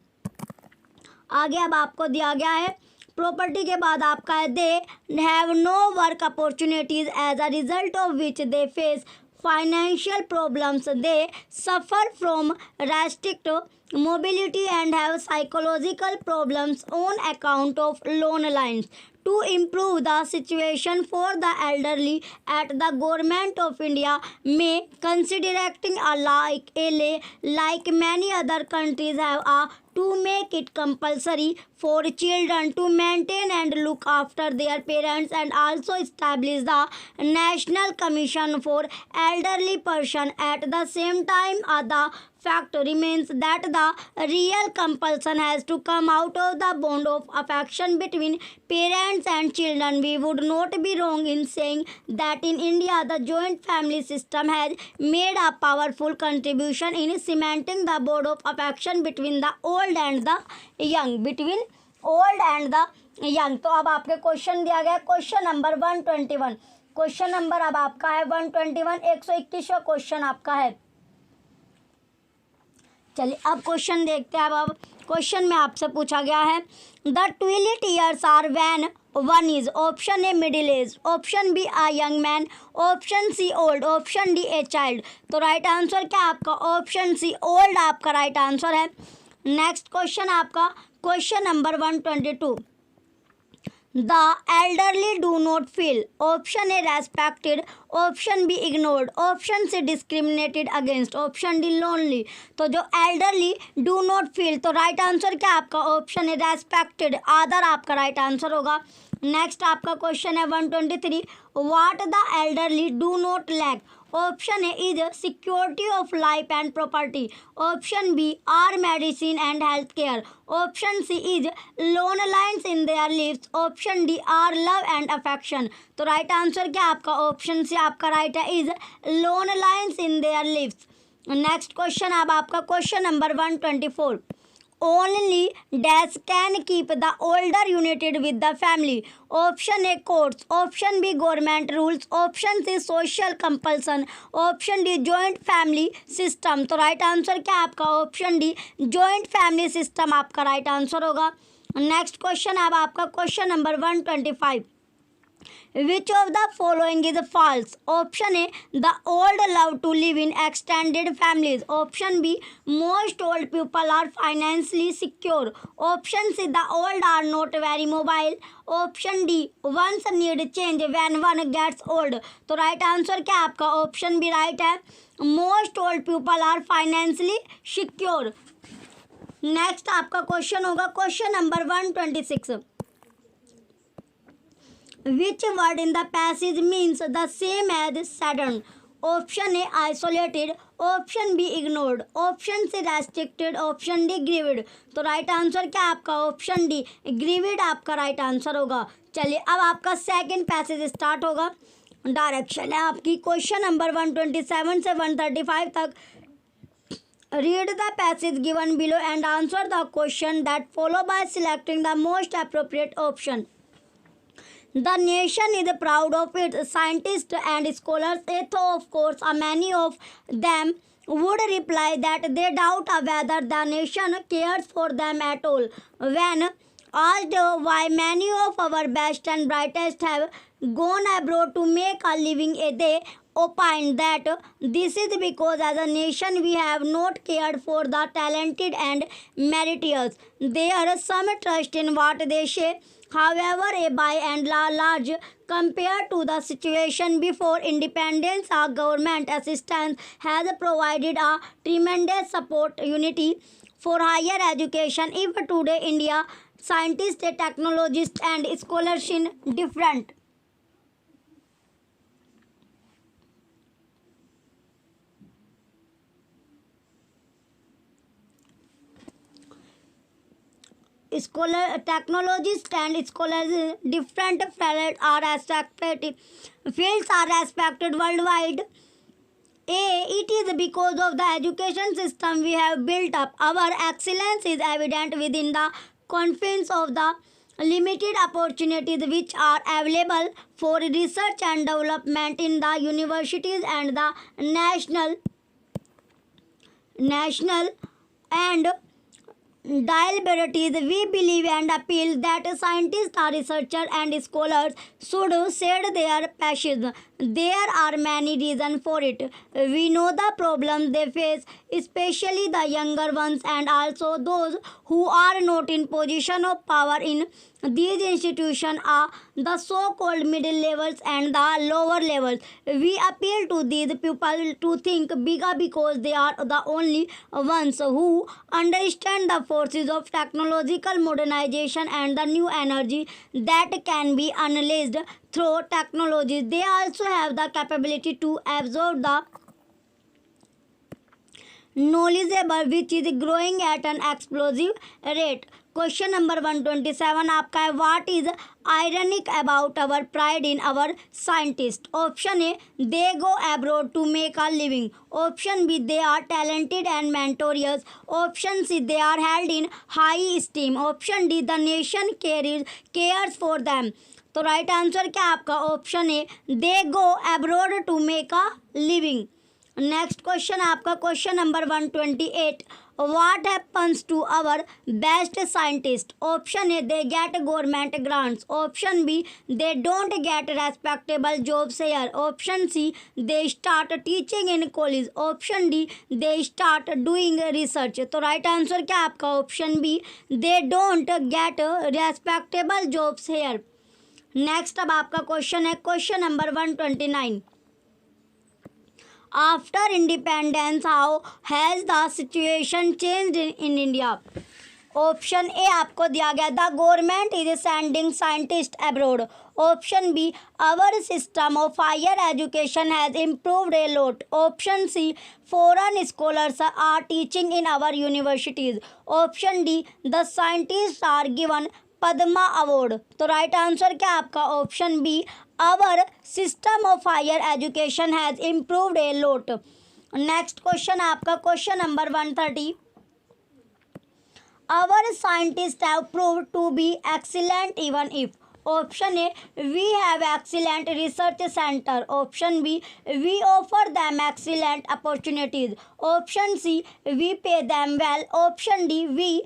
Speaker 2: आगे अब आपको दिया गया है property के बाद आपका है they have no work opportunities as a result of which they face financial problems. They suffer from restrict mobility and have psychological problems on account of loan lines. To improve the situation for the elderly, at the government of India may consider acting like many other countries have to make it compulsory for children to maintain and look after their parents, and also establish the National Commission for Elderly Person. At the same time, the fact remains that the real compulsion has to come out of the bond of affection between parents and children. We would not be wrong in saying that in India the joint family system has made a powerful contribution in cementing the bond of affection between the old and the young. Between old and the young. तो अब आपके question दिया गया question number 121. Question number अब आपका है 121. 121वां question आपका है. चलिए अब क्वेश्चन देखते हैं. अब क्वेश्चन में आपसे पूछा गया है the twilit years are when one is option A middle age, option B a young man, option C old, option D a child. तो राइट आंसर क्या आपका ऑप्शन सी ओल्ड आपका राइट आंसर है. नेक्स्ट क्वेश्चन आपका question number 122. The elderly do not feel. Option A respected, option B ignored, option C discriminated against, option D lonely. तो जो elderly do not feel तो right answer क्या आपका option A respected आदर आपका right answer होगा. Next आपका question है 123. What the elderly do not lack. Option A is security of life and property, option B are medicine and health care, option C is lone lines in their lives, option D are love and affection. तो right answer क्या आपका option C आपका right है is lone lines in their lives. Next question अब आपका question number 124. Only dash can keep the older united with the family. Option A courts, option B government rules, option C social compulsion, option D joint family system. तो right answer क्या आपका option D joint family system आपका right answer होगा. Next question अब आपका question number 125. Which of the following is false? Option A, the old love to live in extended families. Option B, most old people are financially secure. Option C, the old are not very mobile. Option D, one's need change when one gets old. तो right answer क्या आपका option B right है most old people are financially secure. Next आपका question होगा question number 126. Which word in the passage means the same as saddened? Option A isolated, option B ignored, option C restricted, option D grieved. तो right answer क्या आपका option D ग्रीविड आपका right answer होगा. चलिए अब आपका second passage start होगा. Direction है आपकी क्वेश्चन नंबर 127 से 135 तक. Read the passage given below and answer the question that follow by selecting the most appropriate option. The nation is proud of its scientists and scholars. Though of course many of them would reply that they doubt whether the nation cares for them at all. When asked why many of our best and brightest have gone abroad to make a living, they opined that this is because as a nation we have not cared for the talented and meritorious. There is some trust in what they say. However, by and large, compared to the situation before independence, our government assistance has provided a tremendous support unity for higher education. If today India scientists, technologists and scholars in different technologists and scholars different fields are respected worldwide. It is because of the education system we have built up. Our excellence is evident within the confines of the limited opportunities which are available for research and development in the universities and the national and diabetes. We believe and appeal that scientists, researchers, and scholars should shed their passions. There are many reasons for it. We know the problems they face, especially the younger ones, and also those who are not in position of power in these institutions are the so-called middle levels and the lower levels. We appeal to these people to think bigger because they are the only ones who understand the forces of technological modernization and the new energy that can be unleashed through technologies. They also have the capability to absorb the knowledgeable which is growing at an explosive rate. Question number 127 आपका है, what is ironic about our pride in our scientist? Option A, they go abroad to make a living. Option B, they are talented and meritorious. Option C, they are held in high esteem. Option D, the nation cares for them. तो right answer क्या आपका? Option A, they go abroad to make a living. Next question आपका question number 128, what happens to our best scientists? Option A, they get government grants. Option B, they don't get respectable jobs here. Option C, they start teaching in college. Option D, they start doing research. तो right answer क्या आपका? Option B, they don't get respectable jobs here. Next अब आपका question है question number 129, after independence how has the situation changed in India? Option A आपको दिया गया, the government is sending scientist abroad. Option B, our system of higher education has improved a lot. Option C, foreign scholars are teaching in our universities. Option D, the scientist are given Padma award. तो right answer क्या आपका? Option B, our system of higher education has improved a lot. Next question आपका question number 130, our scientist have proved to be excellent even if. Option A, we have excellent research centre. Option B, we offer them excellent opportunities. Option C, we pay them well. Option D, we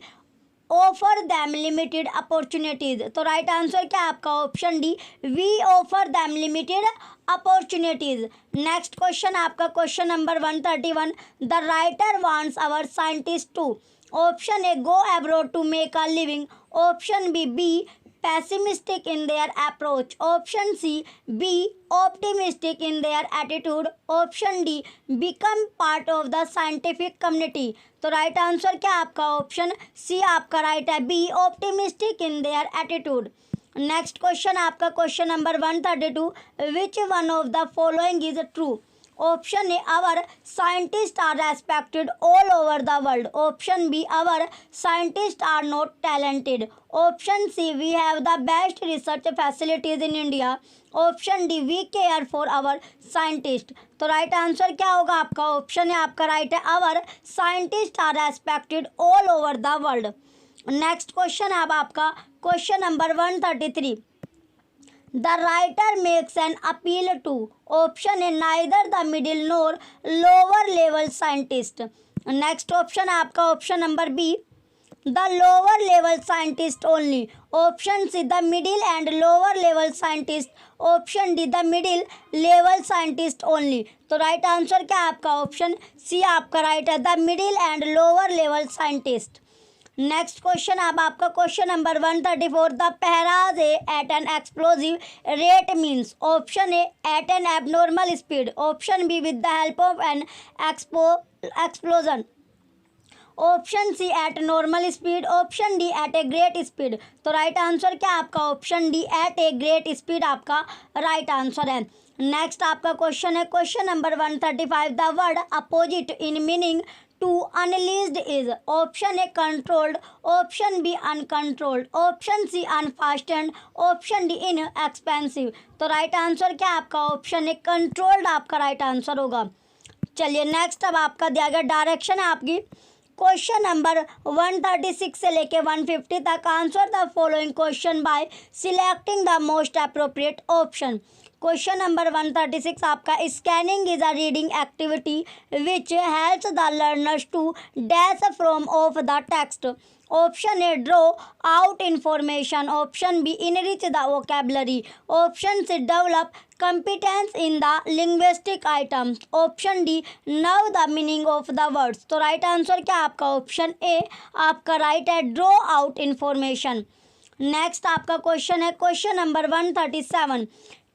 Speaker 2: offer them limited opportunities. तो right answer क्या आपका? Option D, we offer them limited opportunities. Next question आपका question number 131, the writer wants our scientist to. Option A, go abroad to make a living. Option B, pessimistic in their approach. Option C, be optimistic in their attitude. Option D, become part of the scientific community. तो right answer क्या आपका? Option C आपका right है, be optimistic in their attitude. Next question आपका question number 132, which one of the following is true? Option A, our scientist are respected all over the world. Option B, our scientist are not talented. Option C, we have the best research facilities in India. Option D, we care for our scientist. तो right answer क्या होगा आपका? Option है आपका right है, our scientist are respected all over the world. Next question अब आपका question number 133, the writer makes an appeal to. Option A, neither the middle nor lower level scientist. Next option आपका option number B, the lower level scientist only. Option C, the middle and lower level scientist. Option D, the middle level scientist only. तो right answer क्या आपका? Option C आपका right है, the middle and lower level scientist. Next question अब आपका question number 134, the phrase at an explosive rate means. Option A, at an abnormal speed. Option B, with the help of an explosion. Option C, at normal speed. Option D, at a great speed. तो right answer क्या आपका? Option D, at a great speed आपका right answer है. Next आपका question है question number 135, the word opposite in meaning to unleashed is. Option A, controlled. Option B, uncontrolled. Option C, unfastened. Option D, inexpensive. तो right answer क्या आपका? Option A, controlled आपका right answer होगा. चलिए next अब आपका दिया गया डायरेक्शन है आपकी क्वेश्चन नंबर 136 से लेके 150 तक। Answer the following question by selecting the most appropriate option. Question number 136 आपका scanning is a reading activity which helps the learners to dash from of the text. Option A draw out information, option B enrich the vocabulary, option C develop competence in the linguistic items, option D know the meaning of the words. तो right answer क्या आपका option A आपका right है, draw out information. Next आपका question है question number 137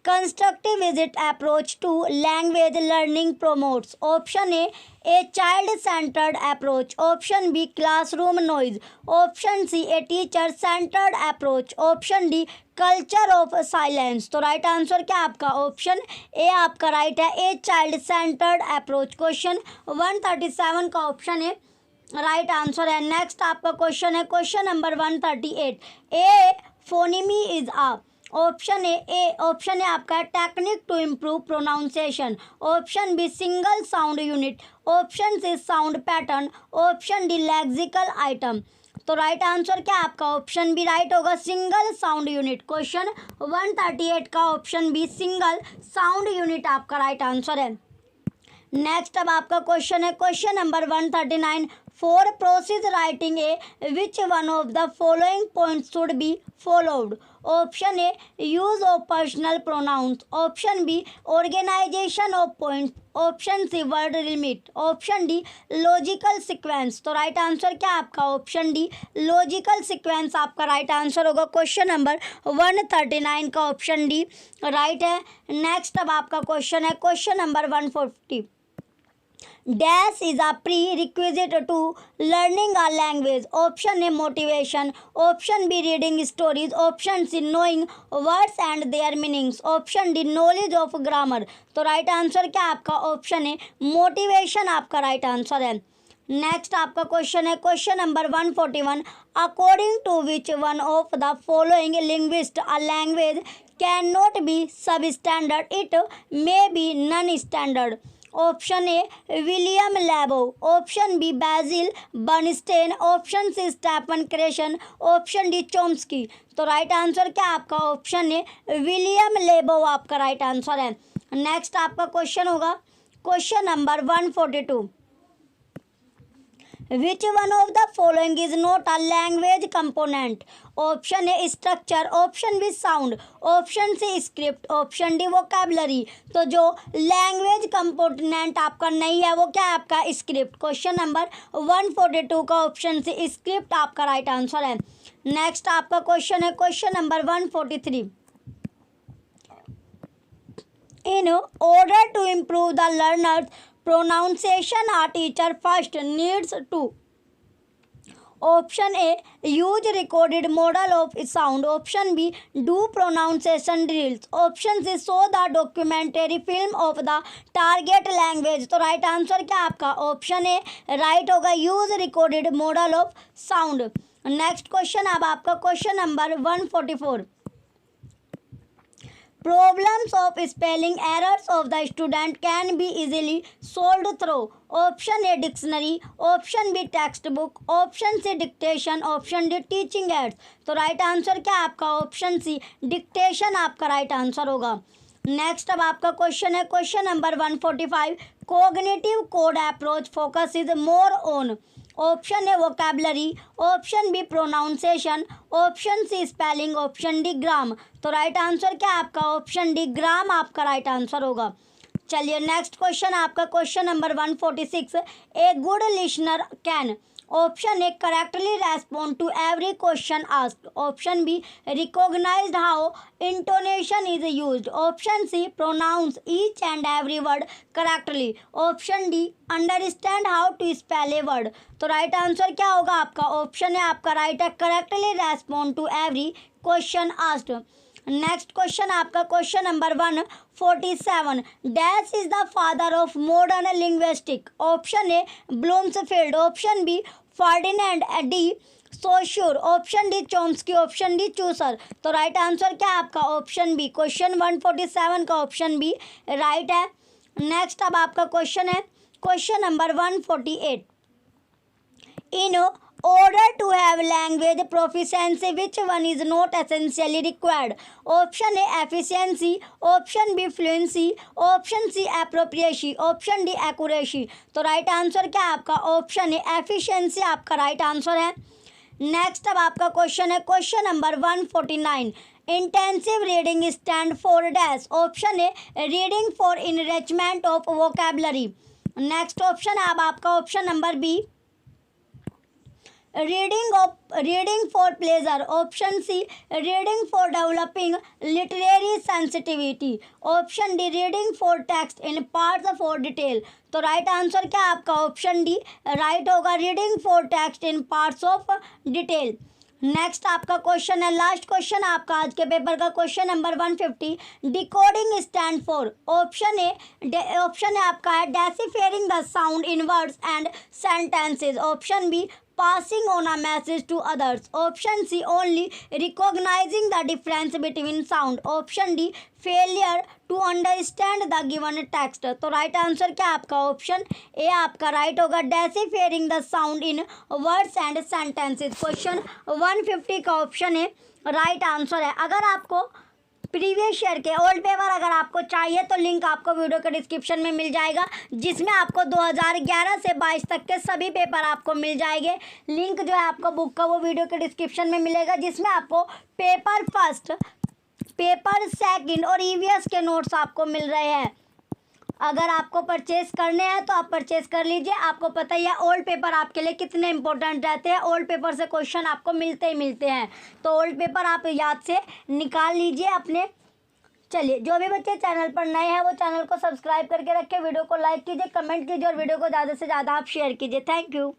Speaker 2: constructivist approach to language learning promotes. Option A child centred approach, option B classroom noise, option C a teacher centred approach, option D culture of silence. तो right answer क्या आपका option A आपका right है, a child centred approach. Question 137 का option A right answer है। Next आपका question है question number 138 a phoneme is a. Option A option A आपका technique to improve pronunciation, option B single sound unit, option C sound pattern, option D lexical item. तो right answer क्या आपका option B right होगा, single sound unit. Question 138 का option B single sound unit आपका right answer है। Next अब आपका question है question number 139 for precis writing a which one of the following points should be followed. Option A use of personal pronouns, option B organisation of points, option C word limit, option D logical sequence. तो right answer क्या आपका option D logical sequence आपका right answer होगा। Question number 139 का option D right है। Next अब आपका question है question number 140 dash is a prerequisite to learning a language. Option A motivation, option B reading stories, option C knowing words and their meanings, option D knowledge of grammar. तो right answer क्या आपका option है motivation आपका right answer है। Next आपका question है question number 141 according to which one of the following linguist a language can not be substandard, it may be non standard. Option A William Labov, option B Basil Bernstein, option C Stephen Krashen, option D Chomsky. तो right answer क्या आपका option है William Labov आपका right answer है। Next आपका question होगा question number 142 which one of the following is not a language component. Option A structure, option B sound, option C script, option D vocabulary. तो जो language component आपका नहीं है वो क्या है आपका स्क्रिप्ट। क्वेश्चन नंबर 142 का ऑप्शन सी स्क्रिप्ट आपका राइट आंसर है। नेक्स्ट आपका क्वेश्चन है question number 143 in order to improve the learners pronunciation a teacher first needs to। Option A use recorded model of sound, option B do pronunciation drills, option C show the documentary film of the target language. तो right answer क्या आपका option A right होगा use recorded model of sound. Next question अब आपका question number 144 Problems of spelling errors of the student can be easily solved through option A dictionary, option B textbook, option C dictation, option D teaching aids। तो right answer क्या आपका option C dictation आपका right answer होगा। Next अब आपका question है question number 145 cognitive code approach focus is more on. Option A vocabulary, option B pronunciation, option C spelling, option D grammar. तो right answer क्या आपका ऑप्शन डी ग्राम आपका right answer होगा। चलिए नेक्स्ट क्वेश्चन आपका question number 146 a good listener can. Option A correctly respond to every question asked, option B recognised how intonation is used, option C pronounce each and every word correctly, option D understand how to spell a word. तो right answer क्या होगा आपका option है आपका right है correctly respond to every question asked. Next question आपका question number 147 dash is the father of modern linguistic. Option A Bloomfield, option B Ferdinand de Saussure, option D Chomsky, option D Chaucer. तो right answer क्या आपका option B question 147 का option B right है। Next अब आपका question है question number 148, in order to have language proficiency, which one is not essentially required? Option A efficiency, option B fluency, option C appropriacy, option D accuracy। तो right answer क्या है आपका? Option A efficiency आपका right answer है। Next अब आपका question है question number 149, intensive reading stand for dash. Option A reading for enrichment of vocabulary. Next option है अब आपका option number B, reading for pleasure. Option C reading for developing literary sensitivity. Option D reading for text in parts for detail. तो right answer क्या है आपका? Option D right होगा, reading for text in parts of detail. Next आपका question है, last question आपका आज के पेपर का, question number 150, decoding stand for. Option है आपका है deciphering the sound in words and sentences. Option B passing on a message to others. Option C only recognizing the difference between sound. Option D failure to understand the given text. तो right answer क्या आपका? Option A आपका right होगा, deciphering the sound in words and sentences. Question 150 का option है right answer है। अगर आपको प्रीवियस ईयर के ओल्ड पेपर अगर आपको चाहिए तो लिंक आपको वीडियो के डिस्क्रिप्शन में मिल जाएगा, जिसमें आपको 2011 से 22 तक के सभी पेपर आपको मिल जाएंगे। लिंक जो है आपको बुक का वो वीडियो के डिस्क्रिप्शन में मिलेगा, जिसमें आपको पेपर फर्स्ट, पेपर सेकंड और ईवीएस के नोट्स आपको मिल रहे हैं। अगर आपको परचेस करने हैं तो आप परचेस कर लीजिए। आपको पता ही है ओल्ड पेपर आपके लिए कितने इंपॉर्टेंट रहते हैं, ओल्ड पेपर से क्वेश्चन आपको मिलते ही मिलते हैं, तो ओल्ड पेपर आप याद से निकाल लीजिए अपने। चलिए, जो भी बच्चे चैनल पर नए हैं वो चैनल को सब्सक्राइब करके रखें, वीडियो को लाइक कीजिए, कमेंट कीजिए और वीडियो को ज़्यादा से ज़्यादा आप शेयर कीजिए। Thank you.